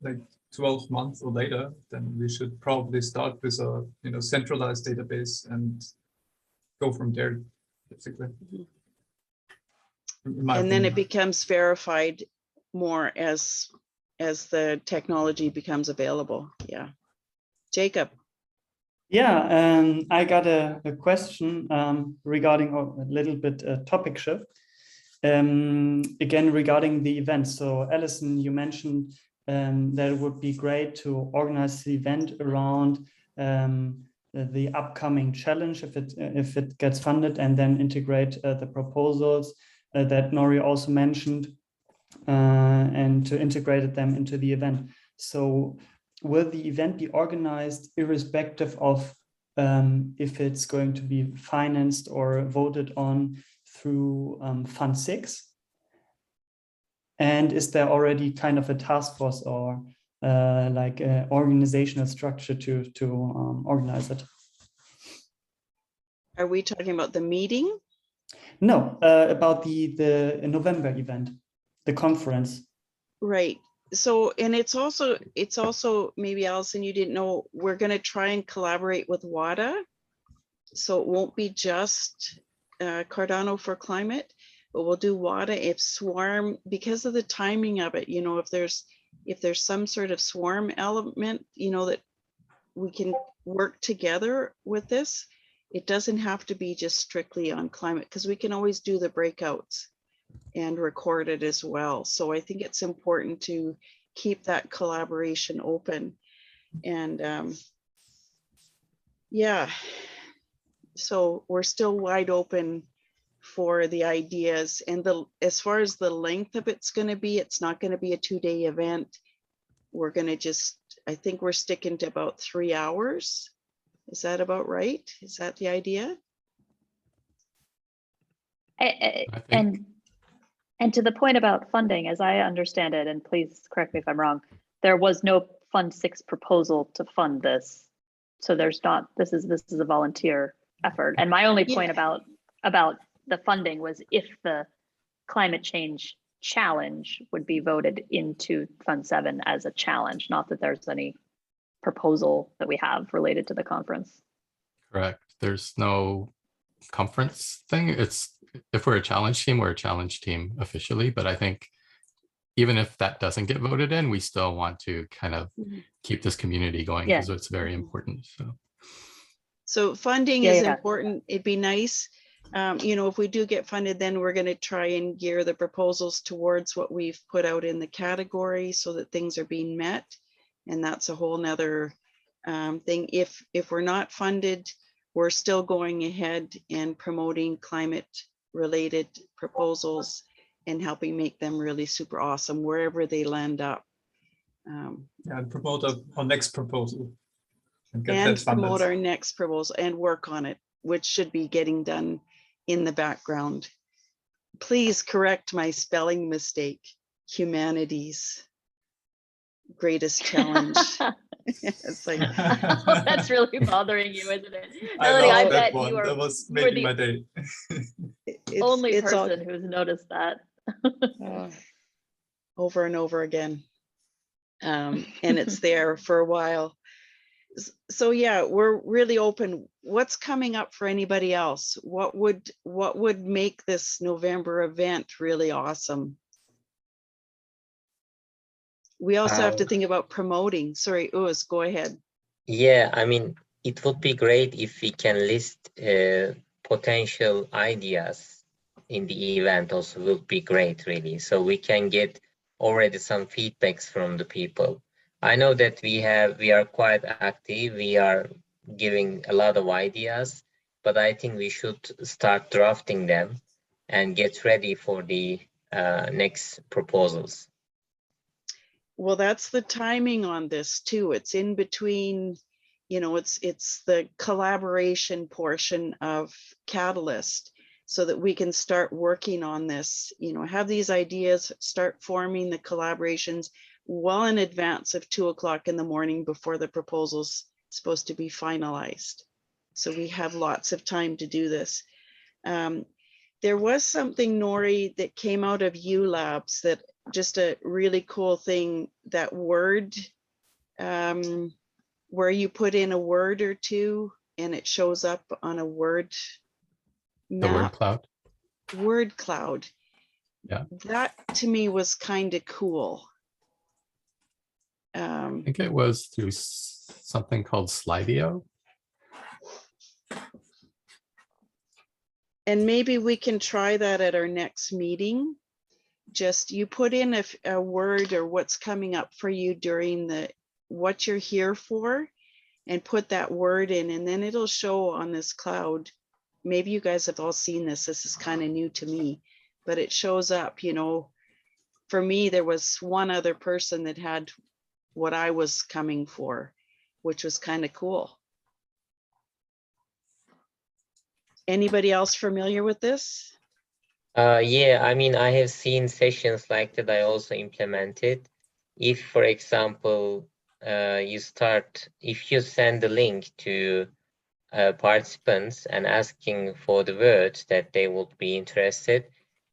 like 12 months or later, then we should probably start with a centralized database and go from there, basically. And then it becomes verified more as the technology becomes available. Yeah. Jacob. Yeah, I got a question regarding a little bit topic shift. Again, regarding the event. So Alison, you mentioned that it would be great to organize the event around the upcoming challenge if it gets funded, and then integrate the proposals that Nori also mentioned, and to integrate them into the event. So will the event be organized irrespective of if it's going to be financed or voted on through Fund 6? And is there already kind of a task force or like an organizational structure to organize it? Are we talking about the meeting? No, about the November event, the conference. Right. So, and it's also maybe, Alison, you didn't know, we're going to try and collaborate with WADA. So it won't be just Cardano for climate, but we'll do WADA if Swarm, because of the timing of it, if there's some sort of Swarm element, that we can work together with this. It doesn't have to be just strictly on climate, because we can always do the breakouts and record it as well. So I think it's important to keep that collaboration open. And yeah, so we're still wide open for the ideas. And as far as the length of it's going to be, it's not going to be a 2-day event. We're going to I think we're sticking to about 3 hours. Is that about right? Is that the idea? And to the point about funding, as I understand it, and please correct me if I'm wrong, there was no Fund 6 proposal to fund this. So there's not, this is a volunteer effort. And my only point about the funding was if the climate change challenge would be voted into Fund 7 as a challenge, not that there's any proposal that we have related to the conference. Correct. There's no conference thing. If we're a challenge team, we're a challenge team officially, but I think even if that doesn't get voted in, we still want to kind of keep this community going, because it's very important. So funding is important. It'd be nice, if we do get funded, then we're going to try and gear the proposals towards what we've put out in the category so that things are being met. And that's a whole nother thing. If we're not funded, we're still going ahead and promoting climate related proposals and helping make them really super awesome wherever they land up. And promote our next proposal. And promote our next proposal and work on it, which should be getting done in the background. Please correct my spelling mistake. Humanities. Greatest challenge. It's like that's really bothering you, isn't it? Melody, I bet you are. That was making my day. Only person who's noticed that. Over and over again. And it's there for a while. So yeah, we're really open. What's coming up for anybody else? What would make this November event really awesome? We also have to think about promoting. Sorry, Urs, go ahead. Yeah, I mean, it would be great if we can list potential ideas in the event also would be great, really. So we can get already some feedbacks from the people. I know that we are quite active. We are giving a lot of ideas, but I think we should start drafting them and get ready for the next proposals. Well, that's the timing on this too. It's in between, you know, it's the collaboration portion of Catalyst so that we can start working on this, you know, have these ideas, start forming the collaborations well in advance of 2 o'clock in the morning before the proposal's supposed to be finalized. So we have lots of time to do this. There was something, Nori, that came out of ULabs that just a really cool thing, that word, where you put in a word or two and it shows up on a word map. The word cloud. Word cloud. Yeah. That to me was kind of cool. I think it was through something called Slidio. And maybe we can try that at our next meeting. Just you put in a word or what's coming up for you during what you're here for, and put that word in, and then it'll show on this cloud. Maybe you guys have all seen this. This is kind of new to me, but it shows up, you know. For me, there was one other person that had what I was coming for, which was kind of cool. Anybody else familiar with this? Yeah, I mean, I have seen sessions like that I also implemented. If, for example, if you send the link to participants and asking for the words that they would be interested,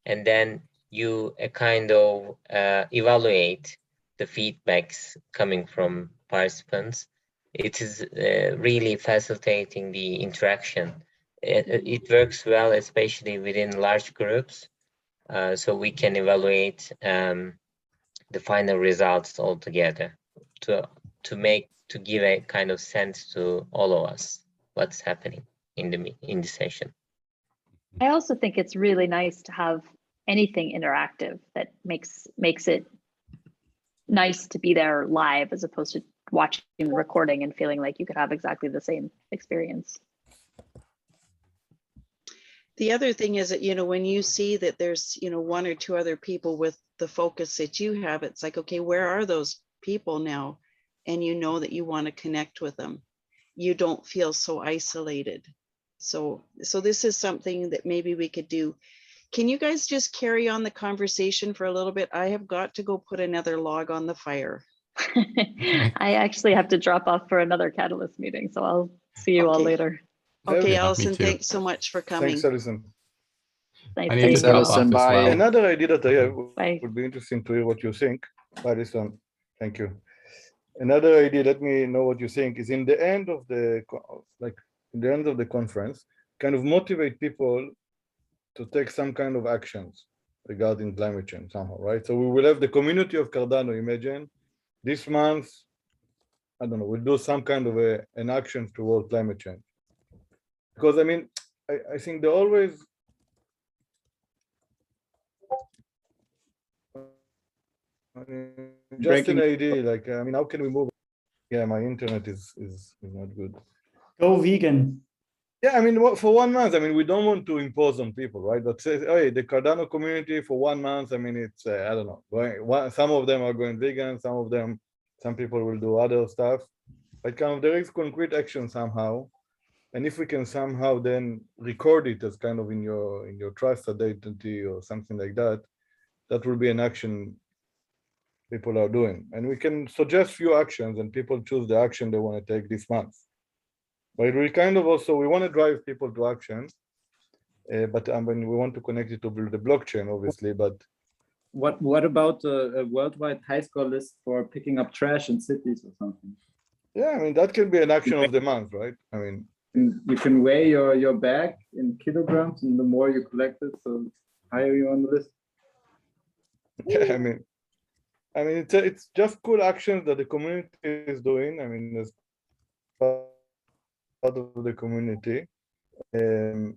and then you kind of evaluate the feedbacks coming from participants, it is really facilitating the interaction. It works well, especially within large groups, so we can evaluate the final results altogether to give a kind of sense to all of us what's happening in the session. I also think it's really nice to have anything interactive that makes it nice to be there live as opposed to watching the recording and feeling like you could have exactly the same experience. The other thing is that, you know, when you see that there's, you know, one or two other people with the focus that you have, it's like, okay, where are those people now? And you know that you want to connect with them. You don't feel so isolated. So this is something that maybe we could do. Can you guys just carry on the conversation for a little bit? I have got to go put another log on the fire. I actually have to drop off for another Catalyst meeting, so I'll see you all later. Okay, Yeah, Allison, me too. thanks so much for coming. Thanks, Alison. Nice I need to meeting drop you. off as well. Another idea that I have Bye. would be interesting to hear what you think. Alison, thank you. Another idea, let me know what you think, is in the end of the conference, kind of motivate people to take some kind of actions regarding climate change somehow, right? So we will have the community of Cardano, imagine, this month, I don't know, we'll do some kind of an action toward climate change. Because I mean, I think there always, just an idea, like, I mean, how can we move? Yeah, my internet is not good. Go vegan. Yeah, I mean, for 1 month, I mean, we don't want to impose on people, right? But say, hey, the Cardano community for 1 month, I mean, it's, I don't know, some of them are going vegan, some people will do other stuff, but kind of there is concrete action somehow. And if we can somehow then record it as kind of in your trust identity or something like that, that will be an action people are doing. And we can suggest few actions and people choose the action they want to take this month. But we kind of also, we want to drive people to action, but I mean, we want to connect it to the blockchain, obviously, but. What about a worldwide high score list for picking up trash in cities or something? Yeah, I mean, that can be an action of the month, right? I mean, You can weigh your bag in kilograms, and the more you collect it, so the higher you're on the list. yeah, I mean, it's just cool actions that the community is doing. I mean, as part of the community, until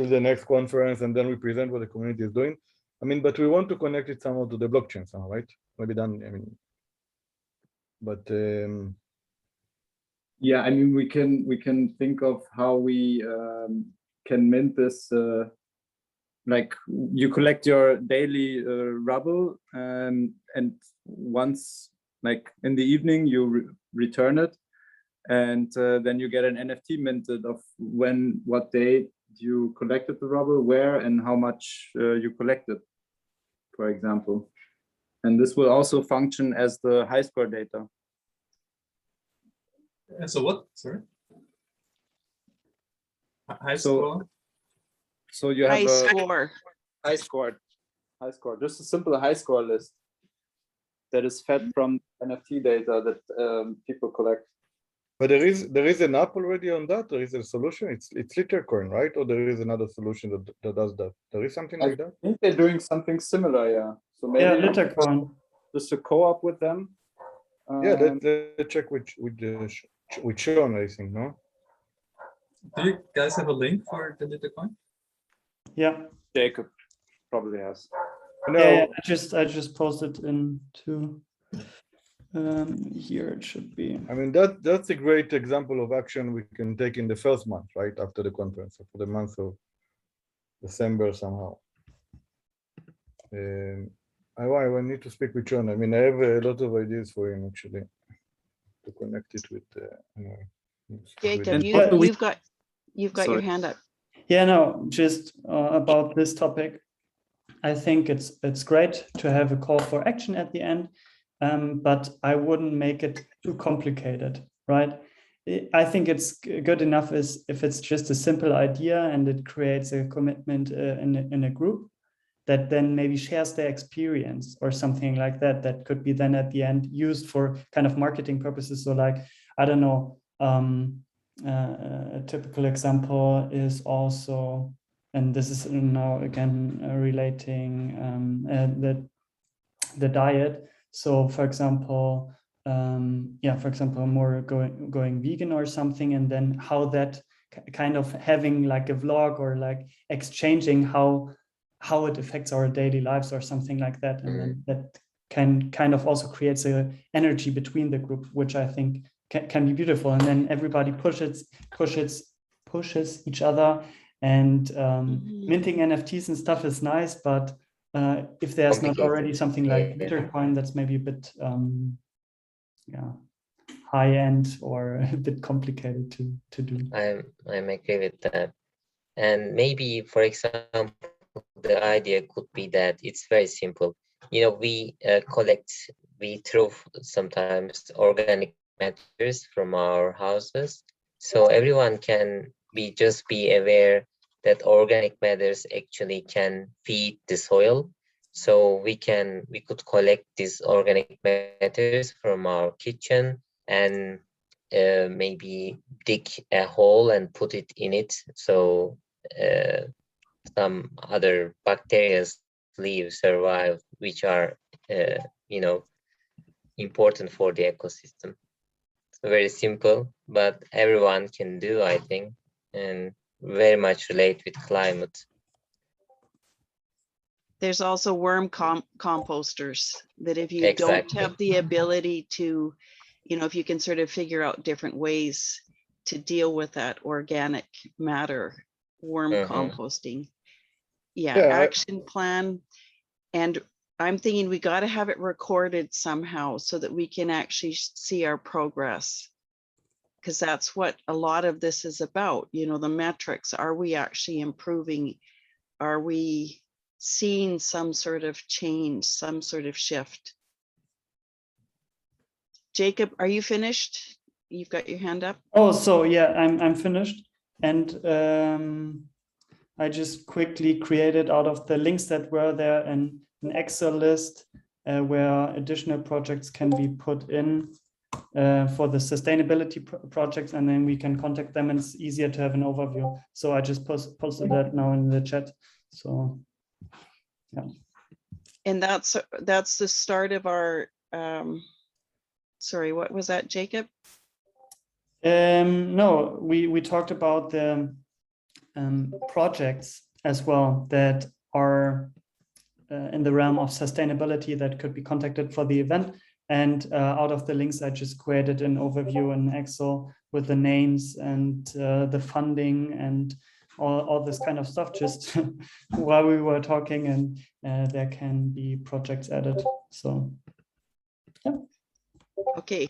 the next conference, and then we present what the community is doing. I mean, but we want to connect it somehow to the blockchain somehow, right? Maybe done. I mean, but yeah, I mean, we can think of how we can mint this. Like you collect your daily rubble, and once, like in the evening, you return it, and then you get an NFT minted of what day you collected the rubble, where, and how much you collected, for example. And this will also function as the high score data. So what? Sorry. High score. So you have High score. High score. Just a simple high score list that is fed from NFT data that people collect. But there is an app already on that. There is a solution. It's Litercoin, right? Or there is another solution that does that. There is something like that. I think they're doing something similar, yeah. So maybe Yeah, Litercoin. just a co-op with them. Yeah, let's check with Sean, I think, no? Do you guys have a link for the Litercoin? Yeah. Jacob probably has. No, Yeah, I just posted into here it should be. I mean, that's a great example of action we can take in the first month, right? After the conference, for the month of December somehow. I need to speak with John. I mean, I have a lot of ideas for him actually to connect it with. Anyway, Jacob, Yeah, you've got your hand up. Yeah, no, just about this topic. I think it's great to have a call for action at the end, but I wouldn't make it too complicated, right? I think it's good enough if it's just a simple idea and it creates a commitment in a group that then maybe shares their experience or something like that. That could be then at the end used for kind of marketing purposes. So like, I don't know, a typical example is also, and this is now again relating the diet. So for example, more going vegan or something, and then how that kind of having like a vlog or like exchanging how it affects our daily lives or something like that. And then that can kind of also creates a energy between the group, which I think can be beautiful. And then everybody pushes each other, and minting NFTs and stuff is nice, but if there's not already something like Litercoin, that's maybe a bit high end or a bit complicated to do. I'm agree with that. And maybe, for example, the idea could be that it's very simple. You know, we throw sometimes organic matters from our houses, so everyone can just be aware that organic matters actually can feed the soil. So we could collect these organic matters from our kitchen and maybe dig a hole and put it in it. So some other bacteria survive, which are important for the ecosystem. So very simple, but everyone can do, I think, and very much relate with climate. There's also worm composters that if you don't have the ability to, if you can sort of figure out different ways to deal with that organic matter, worm composting. Yeah, action plan. And I'm thinking we got to have it recorded somehow so that we can actually see our progress. Because that's what a lot of this is about, the metrics. Are we actually improving? Are we seeing some sort of change, some sort of shift? Jacob, are you finished? You've got your hand up. Oh, so yeah, I'm finished. And I just quickly created out of the links that were there an Excel list where additional projects can be put in. for the sustainability projects, and then we can contact them and it's easier to have an overview. So I just posted that now in the chat. So yeah. And that's the start of our, sorry, what was that, Jacob? No, we talked about the projects as well that are in the realm of sustainability that could be contacted for the event. And out of the links, I just created an overview in Excel with the names and the funding and all this kind of stuff just while we were talking, and there can be projects added. So, yeah. Okay.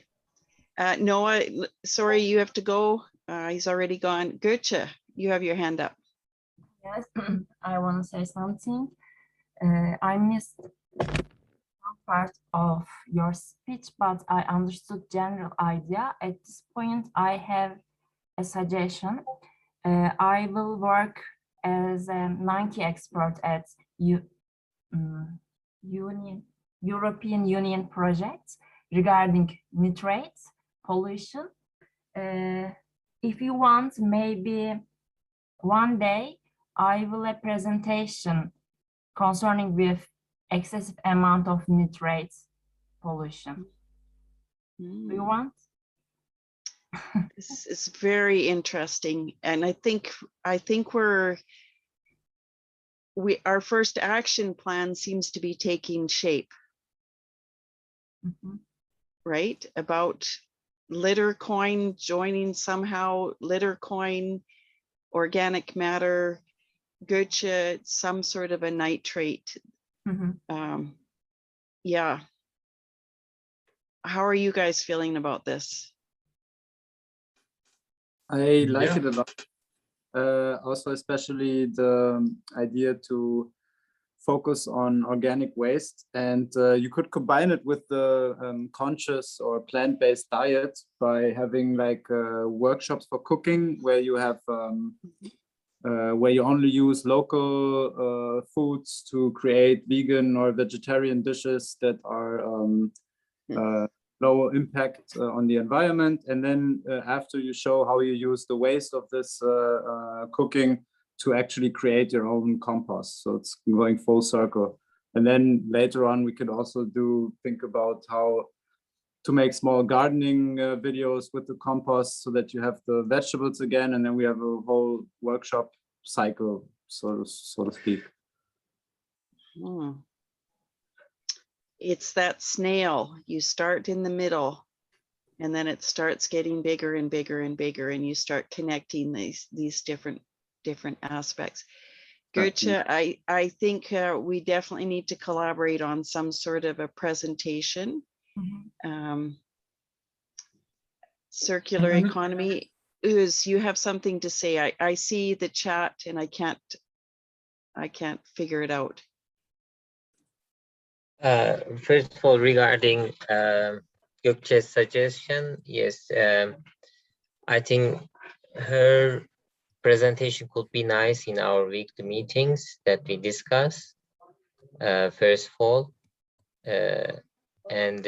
Noah, sorry, you have to go. He's already gone. Goethe, you have your hand up. Yes, I want to say something. I missed one part of your speech, but I understood general idea. At this point, I have a suggestion. I will work as a Nike expert at European Union projects regarding nitrates, pollution. If you want, maybe one day I will a presentation concerning with excessive amount of nitrates pollution. Do you want? This is very interesting, and I think our first action plan seems to be taking shape. Mm-hmm. Right? About LitterCoin joining somehow, LitterCoin, organic matter, Goethe, some sort of a nitrate. Mm-hmm. Yeah. How are you guys feeling about this? I like Yeah. it a lot. Also, especially the idea to focus on organic waste, and you could combine it with the conscious or plant-based diet by having like workshops for cooking where you have where you only use local foods to create vegan or vegetarian dishes that are low impact on the environment, and then after you show how you use the waste of this cooking to actually create your own compost. So it's going full circle. And then later on, we could also think about how to make small gardening videos with the compost so that you have the vegetables again. And then we have a whole workshop cycle, so to speak. It's that snail. You start in the middle, and then it starts getting bigger and bigger and bigger, and you start connecting these different aspects. Goethe, I think we definitely need to collaborate on some sort of a presentation. Mm-hmm. Circular economy. Uz, you have something to say. I see the chat and I can't figure it out. First of all, regarding Gökçe's suggestion, yes, I think her presentation could be nice in our weekly meetings that we discuss, first of all. And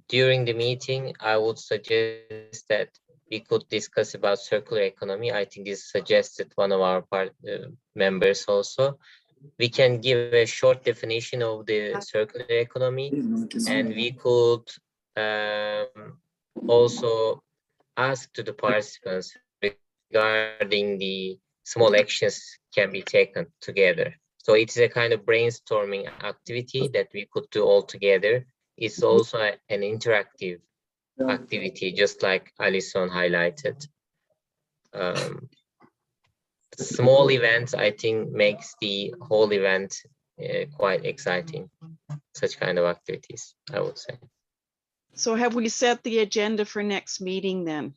during the meeting, I would suggest that we could discuss about circular economy. I think this suggested one of our members also. We can give a short definition of the circular economy, and we could also ask to the participants regarding the small actions can be taken together. So it's a kind of brainstorming activity that we could do all together. It's also an interactive activity, just like Alison highlighted. Small events, I think, makes the whole event quite exciting. Such kind of activities, I would say. So have we set the agenda for next meeting then?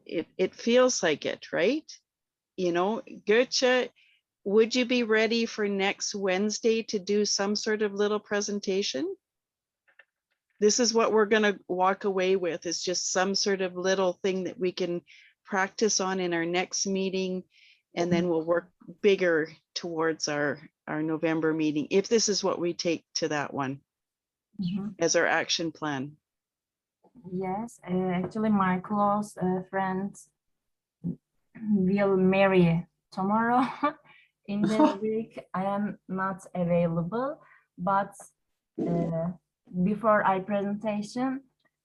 It feels like it, right? You know, Goethe, would you be ready for next Wednesday to do some sort of little presentation? This is what we're going to walk away with, is just some sort of little thing that we can practice on in our next meeting, and then we'll work bigger towards our November meeting, if this is what we take to that one as our action plan. Yes, actually, my close friend will marry tomorrow. In the week, I am not available, but before I presentation,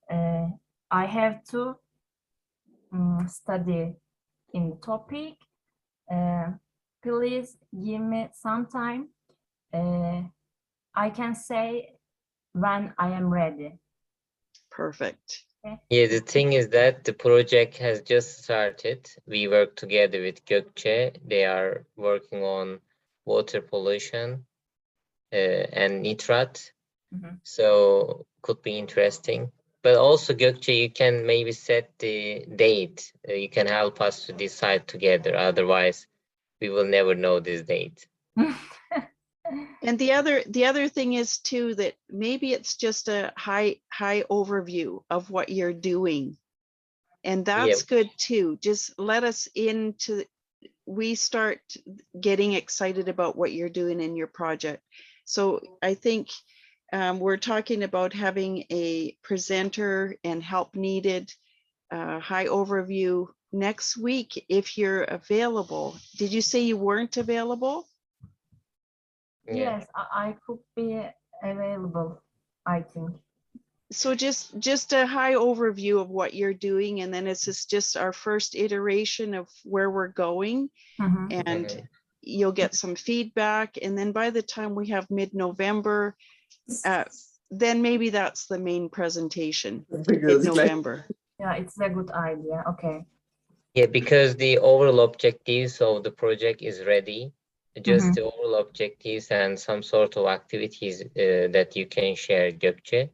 I have to study in topic. Please give me some time. I can say when I am ready. Perfect. Yeah, the thing is that the project has just started. We work together with Gökçe. They are working on water pollution and nitrat. So could be interesting. But also, Gökçe, you can maybe set the date. You can help us to decide together. Otherwise, we will never know this date. And the other thing is too, that maybe it's just a high overview of what you're doing. And that's good too. Just let us into, we start getting excited about what you're doing in your project. So I think we're talking about having a presenter and help needed, high overview next week if you're available. Did you say you weren't available? Yes, I could be available, I think. So just a high overview of what you're doing, and then it's just our first iteration of where we're going, and you'll get some feedback. And then by the time we have mid-November, then maybe that's the main presentation, mid-November. Yeah, it's a good idea. Okay. Yeah, because the overall objectives of the project is ready. Just the overall objectives and some sort of activities that you can share, Gökçe,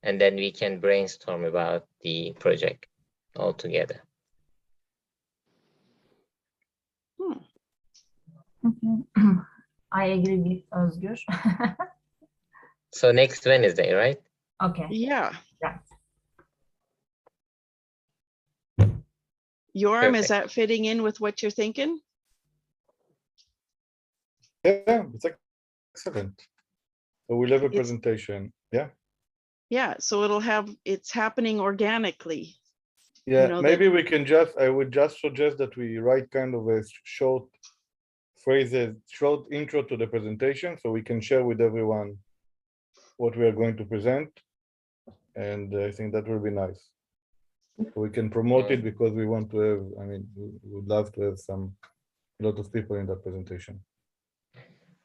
and then we can brainstorm about the project all together. I agree with Özgür. So next Wednesday, right? Okay. Yeah. Yeah. Yoram, is that fitting in with what you're thinking? Yeah, it's excellent. So we'll have a presentation. Yeah. Yeah, so it's happening organically. Yeah, You know, maybe we can I would just suggest that we write kind of a short phrases, short intro to the presentation, so we can share with everyone what we are going to present. And I think that will be nice. We can promote it because we want to have, I mean, we would love to have a lot of people in that presentation.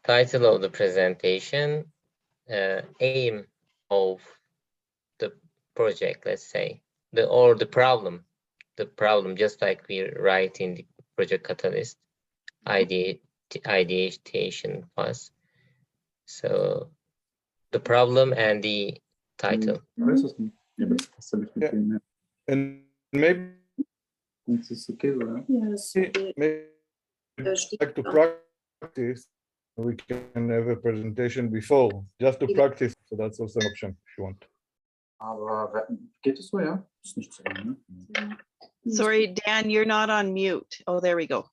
Title of the presentation, aim of the project, let's say, the problem, just like we write in the project catalyst, ideation phase. So the problem and the title. Yeah. And maybe like to practice, we can have a presentation before, just to practice. So that's also an option if you want. Sorry, Dan, you're not on mute. Oh, there we go.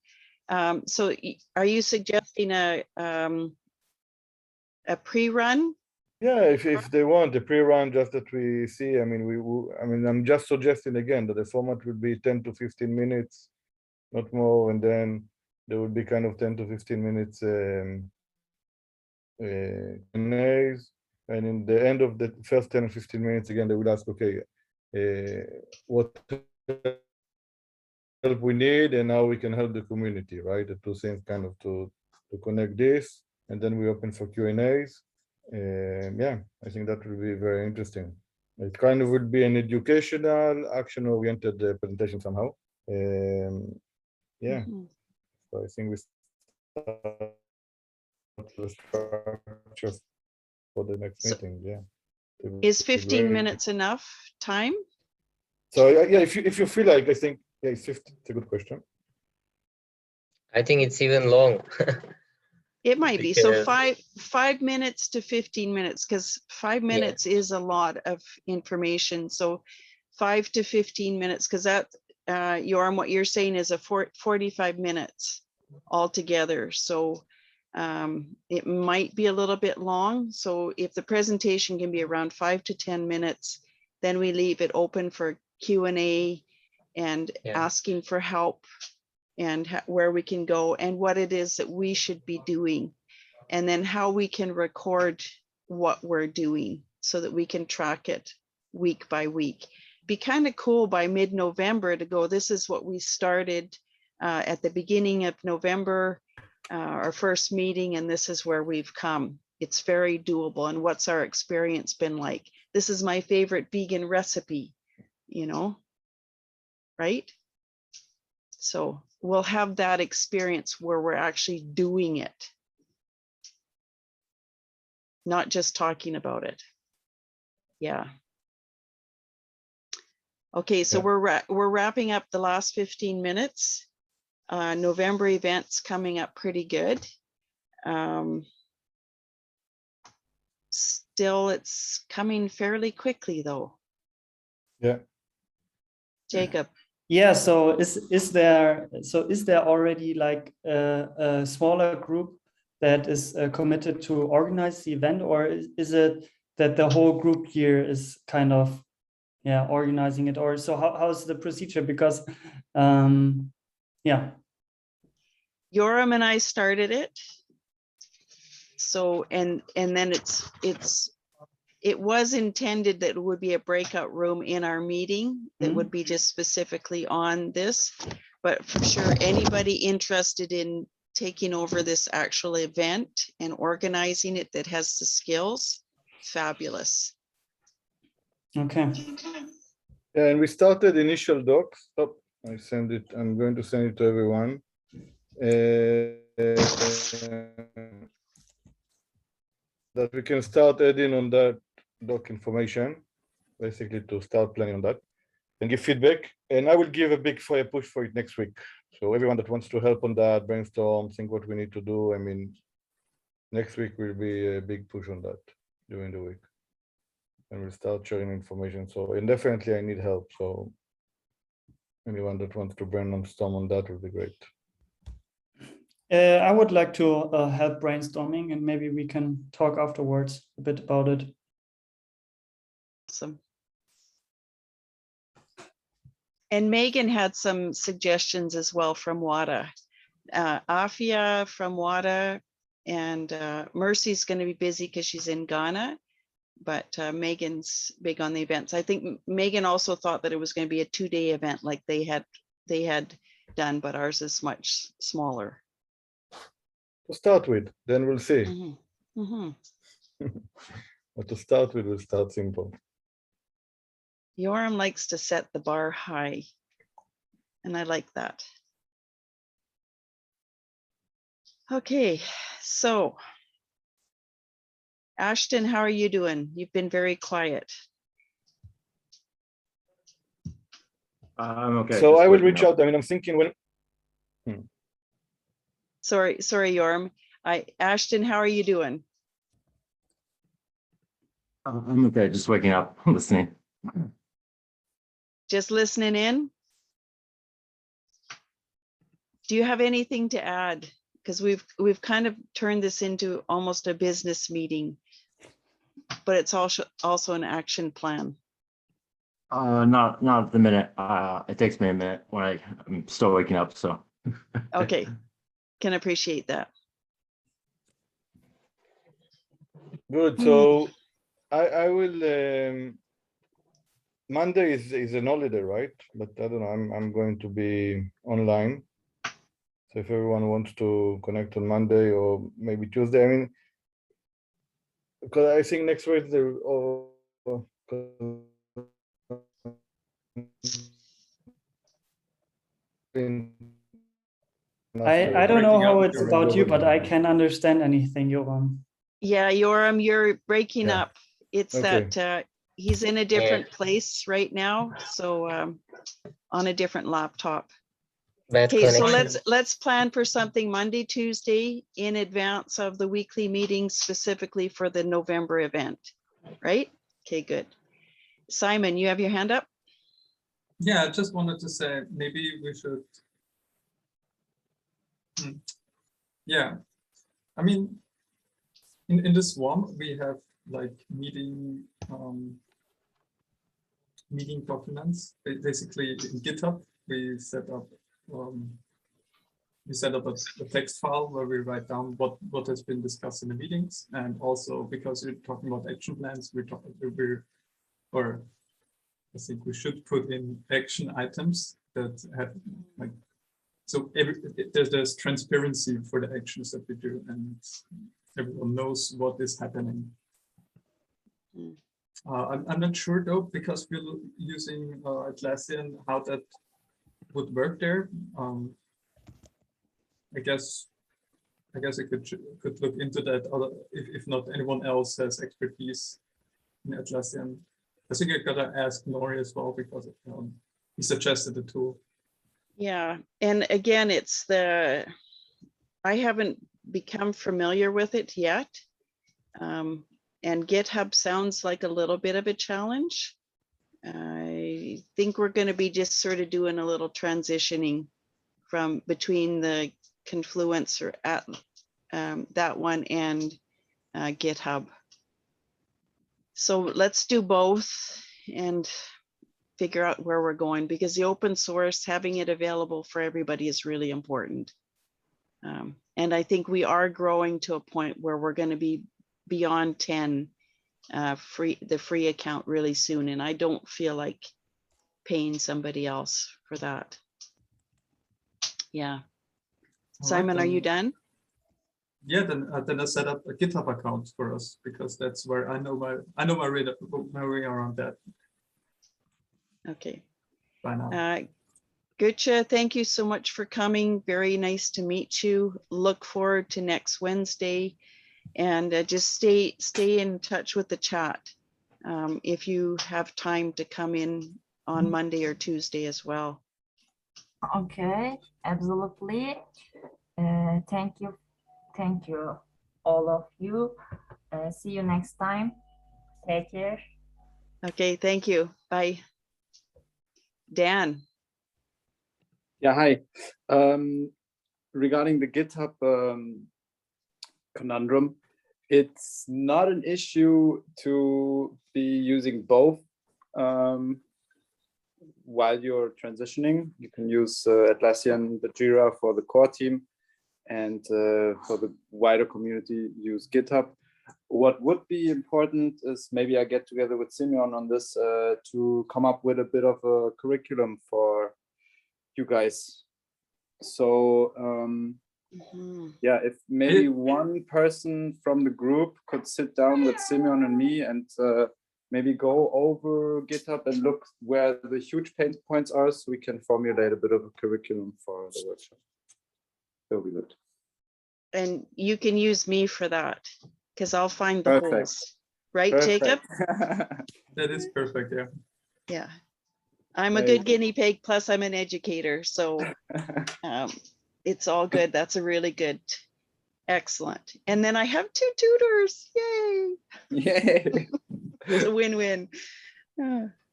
So are you suggesting a pre-run? Yeah, if they want a pre-run, just that we see. I mean, I'm just suggesting again that the format will be 10 to 15 minutes, not more, and then there will be kind of 10 to 15 minutes Q&As, and in the end of the first 10 or 15 minutes, again, they will ask, okay, what help we need and how we can help the community, right? The two things kind of to connect this, and then we open for Q&As. Yeah, I think that will be very interesting. It kind of would be an educational, action-oriented presentation somehow. Yeah, so I think we start the structure for the next meeting. Yeah. Is 15 minutes enough time? So yeah, if you feel like, I think, yeah, it's 15. It's a good question. I think it's even long. It might be. So 5 minutes to 15 minutes, because 5 minutes is a lot of information. So 5 to 15 minutes, because that, Yoram, what you're saying is a 45 minutes altogether. So it might be a little bit long. So if the presentation can be around 5 to 10 minutes, then we leave it open for Q&A and Yeah. asking for help and where we can go and what it is that we should be doing. And then how we can record what we're doing so that we can track it week by week. Be kind of cool by mid-November to go, this is what we started at the beginning of November, our first meeting, and this is where we've come. It's very doable. And what's our experience been like? This is my favorite vegan recipe, you know, right? So we'll have that experience where we're actually doing it, not just talking about it. Yeah. Okay, so Yeah. we're wrapping up the last 15 minutes. November events coming up pretty good. Still, it's coming fairly quickly though. Yeah. Jacob. Yeah, so is there already like a smaller group that is committed to organize the event, or is it that the whole group here is kind of organizing it? Or so how's the procedure? Because yeah. Yoram and I started it. So and then it was intended that it would be a breakout room in our meeting that would be just specifically on this. But for sure, anybody interested in taking over this actual event and organizing it that has the skills, fabulous. Okay. Yeah, and we started initial docs. Oh, I send it. I'm going to send it to everyone. That we can start adding on that doc information, basically to start planning on that and give feedback. And I will give a big fire push for it next week. So everyone that wants to help on that, brainstorm, think what we need to do. I mean, next week will be a big push on that during the week. And we'll start sharing information. So, and definitely I need help. So anyone that wants to brainstorm on that would be great. I would like to help brainstorming, and maybe we can talk afterwards a bit about it. Awesome. And Megan had some suggestions as well from WADA. Afia from WADA, and Mercy's going to be busy because she's in Ghana, but Megan's big on the events. I think Megan also thought that it was going to be a 2-day event like they had done, but ours is much smaller. To start with, then we'll see. Mm-hmm. Mm-hmm. But to start with, we'll start simple. Yoram likes to set the bar high, and I like that. Okay, so Ashton, how are you doing? You've been very quiet. I'm okay. So just I will waking reach up. out. I mean, I'm thinking when. Sorry, Yoram. Ashton, how are you doing? I'm okay, just waking up, listening. Just listening in? Do you have anything to add? Because we've kind of turned this into almost a business meeting, but it's also an action plan. Not at the minute. It takes me a minute when I'm still waking up, so. Okay, can appreciate that. Good. So I will. Monday is an holiday, right? But I don't know. I'm going to be online. So if everyone wants to connect on Monday or maybe Tuesday, I mean, because I think next Wednesday. I don't know breaking how up, it's you're about you, but I can't understand anything, Yoram. Yeah, Yoram, you're breaking Yeah. up. It's Okay. that he's in a different place right now, so on a different laptop. Bad Okay, so connection. let's plan for something Monday, Tuesday in advance of the weekly meeting specifically for the November event, right? Okay, good. Simon, you have your hand up? Yeah, I just wanted to say maybe we should. Yeah, I mean, in the Swarm we have like meeting meeting documents. Basically, in GitHub, we set up a text file where we write down what has been discussed in the meetings, and also because we're talking about action plans, I think we should put in action items that have like, so there's transparency for the actions that we do, and everyone knows what is happening. I'm not sure though, because we're using Atlassian, how that would work there. I guess I could look into that. If not, anyone else has expertise in Atlassian. I think I gotta ask Nori as well, because he suggested the tool. Yeah, and again, I haven't become familiar with it yet. And GitHub sounds like a little bit of a challenge. I think we're going to be just sort of doing a little transitioning from between the Confluence or at that one and GitHub. So let's do both and figure out where we're going, because the open source, having it available for everybody is really important. And I think we are growing to a point where we're going to be beyond 10 the free account really soon. And I don't feel like paying somebody else for that. Yeah. Simon, are you done? Yeah, then I set up a GitHub account for us, because that's where I know my way around that. Okay. By now. Gutcha, thank you so much for coming. Very nice to meet you. Look forward to next Wednesday, and just stay in touch with the chat if you have time to come in on Monday or Tuesday as well. Okay, absolutely. Thank you, all of you. See you next time. Take care. Okay, thank you. Bye. Dan. Yeah, hi. Regarding the GitHub conundrum, it's not an issue to be using both while you're transitioning. You can use Atlassian, the Jira for the core team, and for the wider community, use GitHub. What would be important is maybe I get together with Simeon on this to come up with a bit of a curriculum for you guys. So yeah, if maybe one person from the group could sit down with Simeon and me and maybe go over GitHub and look where the huge pain points are, so we can formulate a bit of a curriculum for the workshop. That'll be good. And you can use me for that, because I'll find the holes. Right, Perfect. Jacob? That is perfect, yeah. Yeah. I'm a good guinea pig, plus I'm an educator. So it's all good. That's a really good, excellent. And then I have 2 tutors. Yay. Yay. It's a win-win.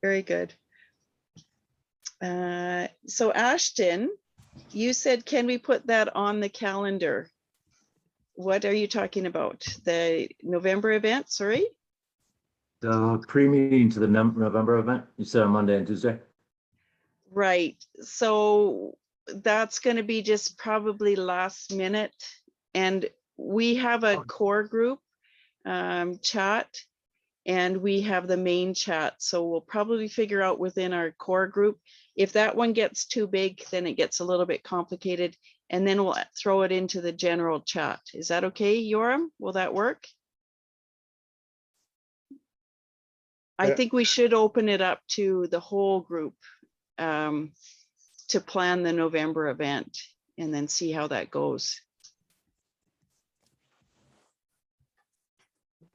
Very good. So Ashton, you said, can we put that on the calendar? What are you talking about? The November event, sorry? The pre-meeting to the November event, you said on Monday and Tuesday? Right. So that's going to be just probably last minute. And we have a core group chat, and we have the main chat. So we'll probably figure out within our core group. If that one gets too big, then it gets a little bit complicated. And then we'll throw it into the general chat. Is that okay, Yoram? Will that work? I think we should open it up to the whole group to plan the November event and then see how that goes.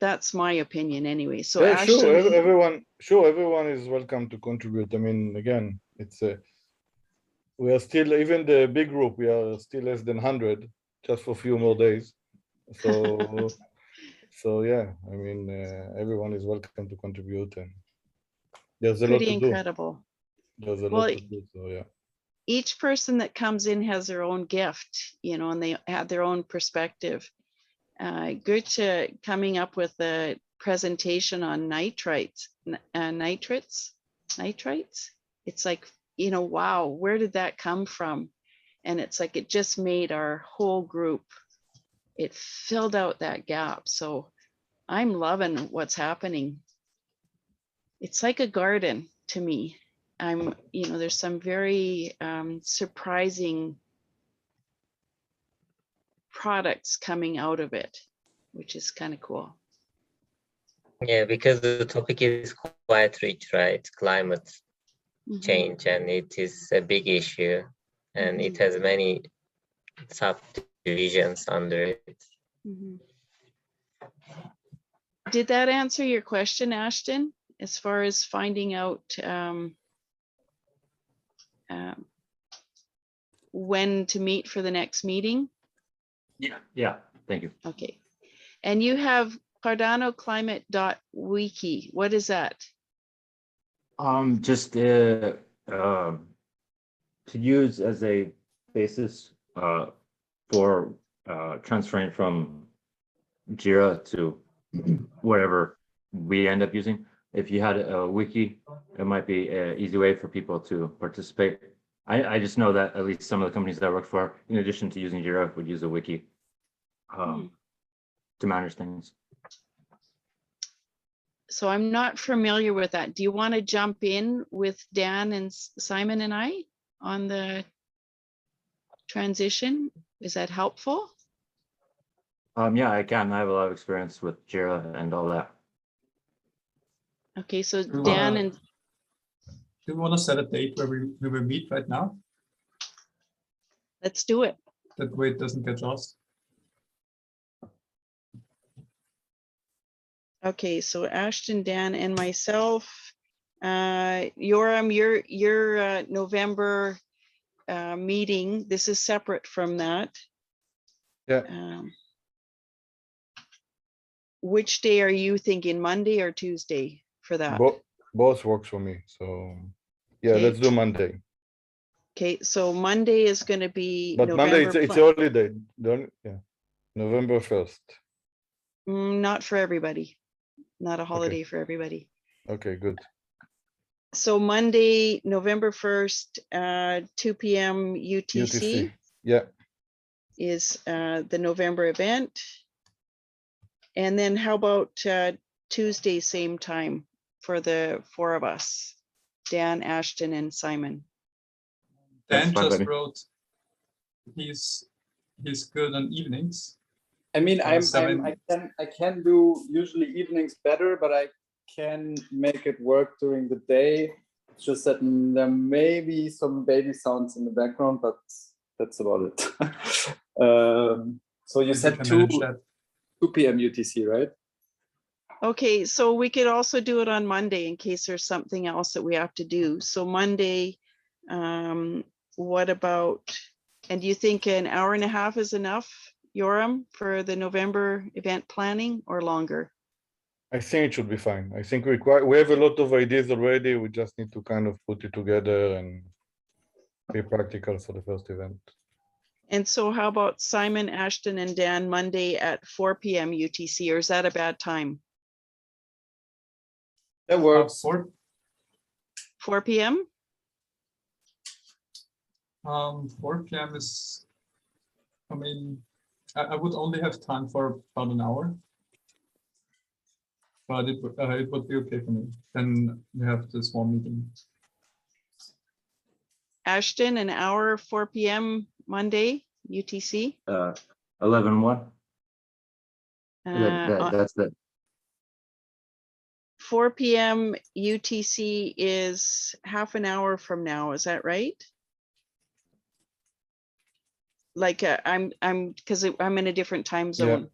That's my opinion anyway. So yeah, Ashton, sure, everyone is welcome to contribute. I mean, again, it's we are still, even the big group, we are still less than 100, just for a few more days. So, so yeah, I mean, everyone is welcome to contribute, and there's a lot to do. pretty incredible. There's a lot to do, so yeah. Each person that comes in has their own gift, you know, and they have their own perspective. Goethe coming up with a presentation on nitrates. nitrites. It's like, you know, wow, where did that come from? And it's like, it just made our whole group, it filled out that gap. So I'm loving what's happening. It's like a garden to me. You know, there's some very surprising products coming out of it, which is kind of cool. Yeah, because the topic is quite rich, right? Climate change, and it is a big issue, and it has many subdivisions under it. Did that answer your question, Ashton, as far as finding out when to meet for the next meeting? Yeah, thank you. Okay. And you have CardanoClimate.wiki. What is that? Just to use as a basis for transferring from Jira to whatever we end up using. If you had a wiki, it might be an easy way for people to participate. I just know that at least some of the companies that I work for, in addition to using Jira, would use a wiki to manage things. So I'm not familiar with that. Do you want to jump in with Dan and Simon and I on the transition? Is that helpful? Yeah, I can. I have a lot of experience with Jira and all that. Okay, so Do Dan and we want to set a date where we will meet right now? let's do it. That way it doesn't get lost. Okay, so Ashton, Dan, and myself. Yoram, your November meeting, this is separate from that. Yeah. Which day are you thinking, Monday or Tuesday for that? Both works for me. So yeah, Okay. let's do Monday. Okay, so Monday is going to be But November. Monday it's holiday. Don't November 1st. Not for everybody. Not a holiday for everybody. Okay, good. So Monday, November 1st, 2 p.m. UTC. Yeah. Is the November event. And then how about Tuesday, same time for the four of us, Dan, Ashton, and Simon. Dan just wrote he's good on evenings. I mean, I can do usually evenings better, but I can make it work during the day. It's just that there may be some baby sounds in the background, but that's about it. So you said 2 p.m. UTC, right? Okay, so we could also do it on Monday in case there's something else that we have to do. So Monday, what about, and do you think an hour and a half is enough, Yoram, for the November event planning or longer? I think it should be fine. I think we have a lot of ideas already. We just need to kind of put it together and be practical for the first event. And so how about Simon, Ashton, and Dan Monday at 4 p.m. UTC, or is that a bad time? That works. 4 p.m.? 4 p.m. is, I mean, I would only have time for about an hour. But it would be okay for me. Then we have the small meeting. Ashton, an hour, 4 p.m. Monday, UTC? 11:1. That's the 4 p.m. UTC is half an hour from now. Is that right? Like I'm because I'm in a different time zone.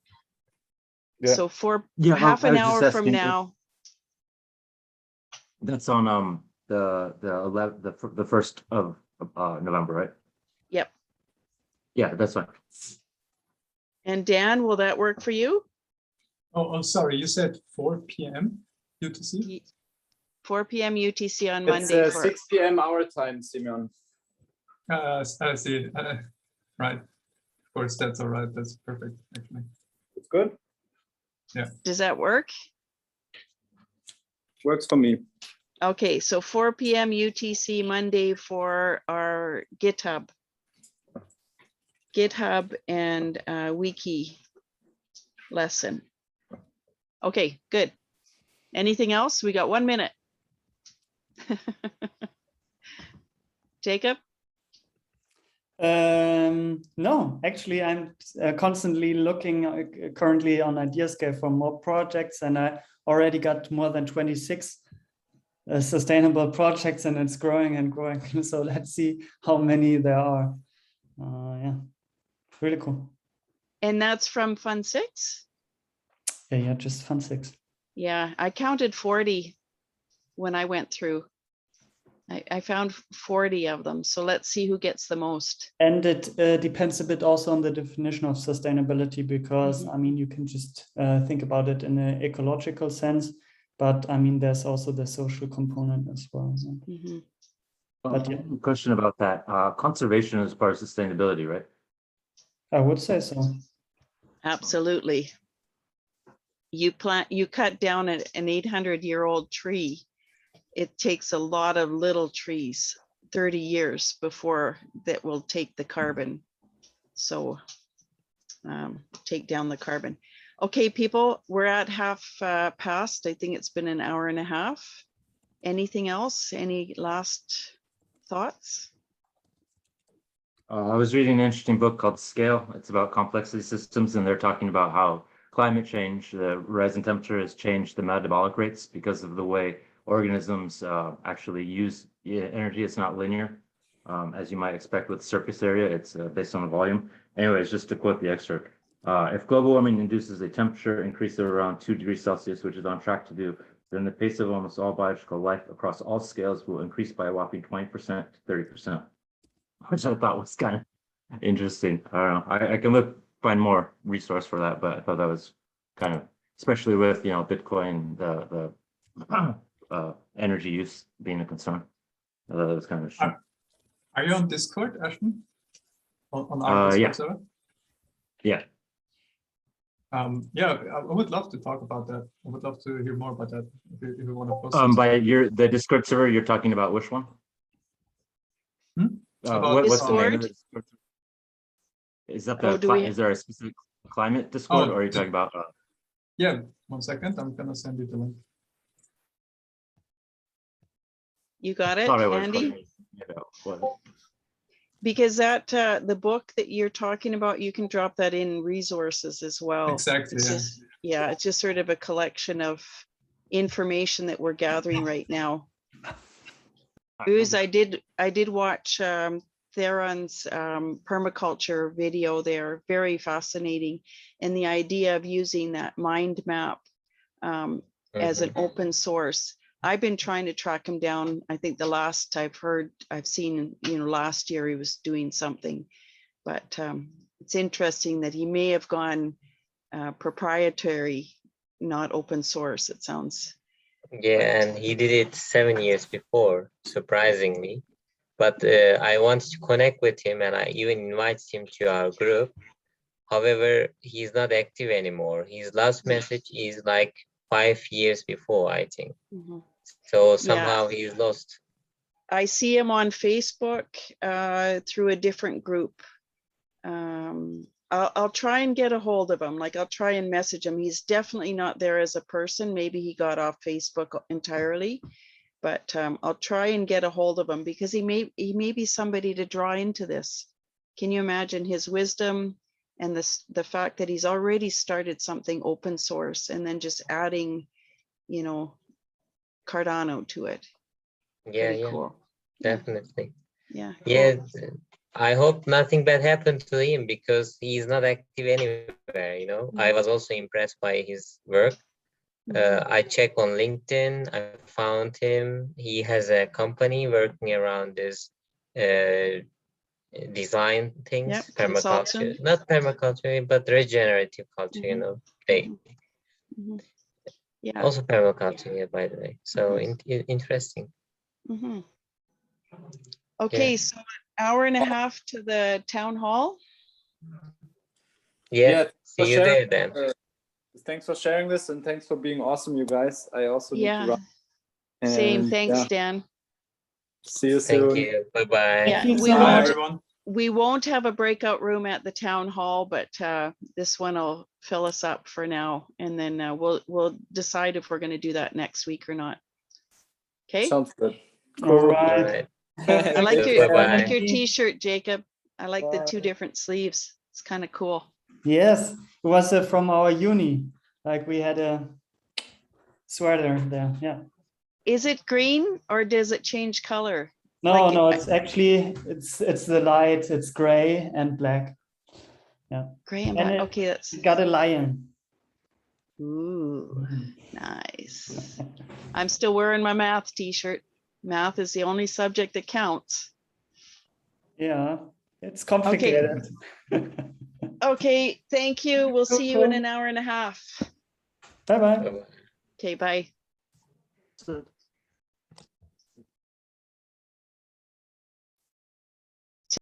Yeah. So half I an was hour just from asking now. That's on the 1st of November, right? Yep. Yeah, that's fine. And Dan, will that work for you? Oh, sorry. You said 4 p.m. UTC? 4 p.m. UTC on It's Monday. 6 p.m. our time, Simeon. I see. Right. Of course, that's all right. That's perfect, actually. It's good. Yeah. Does that work? Works for me. Okay, so 4 p.m. UTC Monday for our GitHub and wiki lesson. Okay, good. Anything else? We got 1 minute. Jacob? No, actually, I'm constantly looking currently on Ideascape for more projects, and I already got more than 26 sustainable projects, and it's growing and growing. So let's see how many there are. Yeah, really cool. And that's from Fund 6? Yeah, just Fund 6. Yeah, I counted 40 when I went through. I found 40 of them. So let's see who gets the most. And it depends a bit also on the definition of sustainability, because I mean, you can just think about it in an ecological sense, but I mean, there's also the social component as well. So. But yeah. Question about that. Conservation is part of sustainability, right? I would say so. Absolutely. You cut down an 800-year-old tree. It takes a lot of little trees, 30 years before that will take the carbon. So take down the carbon. Okay, people, we're at half past. I think it's been an hour and a half. Anything else? Any last thoughts? I was reading an interesting book called Scale. It's about complexity systems, and they're talking about how climate change, the rise in temperature, has changed the metabolic rates because of the way organisms actually use energy. It's not linear, as you might expect with surface area. It's based on the volume. Anyways, just to quote the excerpt, if global warming induces a temperature increase of around 2 degrees Celsius, which is on track to do, then the pace of almost all biological life across all scales will increase by a whopping 20% to 30%. Which I thought was kind of interesting. I don't know. I can find more resource for that, but I thought that was kind of, especially with Bitcoin, the energy use being a concern. I thought that was kind of interesting. Are you on Discord, Ashton? On our Discord server? Yeah. Yeah, I would love to talk about that. I would love to hear more about that if you want to post. By the Discord server, you're talking about which one? What's the name of the Discord? Is that is there a specific climate Discord, or are you talking about? Yeah, 1 second. I'm gonna send you the link. You got it, Andy? Because that the book that you're talking about, you can drop that in resources as well. Exactly. It's just sort of a collection of information that we're gathering right now. Ooze, I did watch Theron's permaculture video there, very fascinating. And the idea of using that mind map as an open source. I've been trying to track him down. I think the last I've seen, last year he was doing something, but it's interesting that he may have gone proprietary, not open source, it sounds. Yeah, and he did it 7 years before, surprisingly. But I wanted to connect with him, and I even invited him to our group. However, he's not active anymore. His last message is like 5 years before, I think. So somehow he's lost. I see him on Facebook through a different group. I'll try and get a hold of him. Like, I'll try and message him. He's definitely not there as a person. Maybe he got off Facebook entirely, but I'll try and get a hold of him, because he may be somebody to draw into this. Can you imagine his wisdom and the fact that he's already started something open source and then just adding, Cardano to it? Yeah, cool. Definitely. Yeah. Yeah. I hope nothing bad happened to him, because he's not active anywhere, I was also impressed by his work. I checked on LinkedIn, I found him. He has a company working around this design things, permaculture, not permaculture, but regenerative culture, Yeah. Also permaculture, by the way. So interesting. Okay, so an hour and a half to the town hall. Yeah, see you there then. Thanks for sharing this, and thanks for being awesome, you guys. I also need to run. Same. And, Thanks, yeah, Dan. see you Thank soon. you. Bye-bye. Yeah, you we so Bye, much. won't, everyone. we won't have a breakout room at the town hall, but this one will fill us up for now. And then we'll decide if we're going to do that next week or not. Okay. Sounds good. All Cool. right. All right. I like So, your bye-bye. I like your t-shirt, Jacob. I like the two different sleeves. It's kind of cool. Yes, it was from our uni. Like we had a sweater there. Yeah. Is it green or does it change color? No, Like no, it's actually it's the light. It's gray and black. Yeah. Gray and And black. it- Okay, that's It got a lion. ooh, nice. I'm still wearing my math t-shirt. Math is the only subject that counts. Yeah, it's complicated. Okay, thank you. We'll see you in an hour and a half. Bye bye. Bye-bye. Okay, bye. So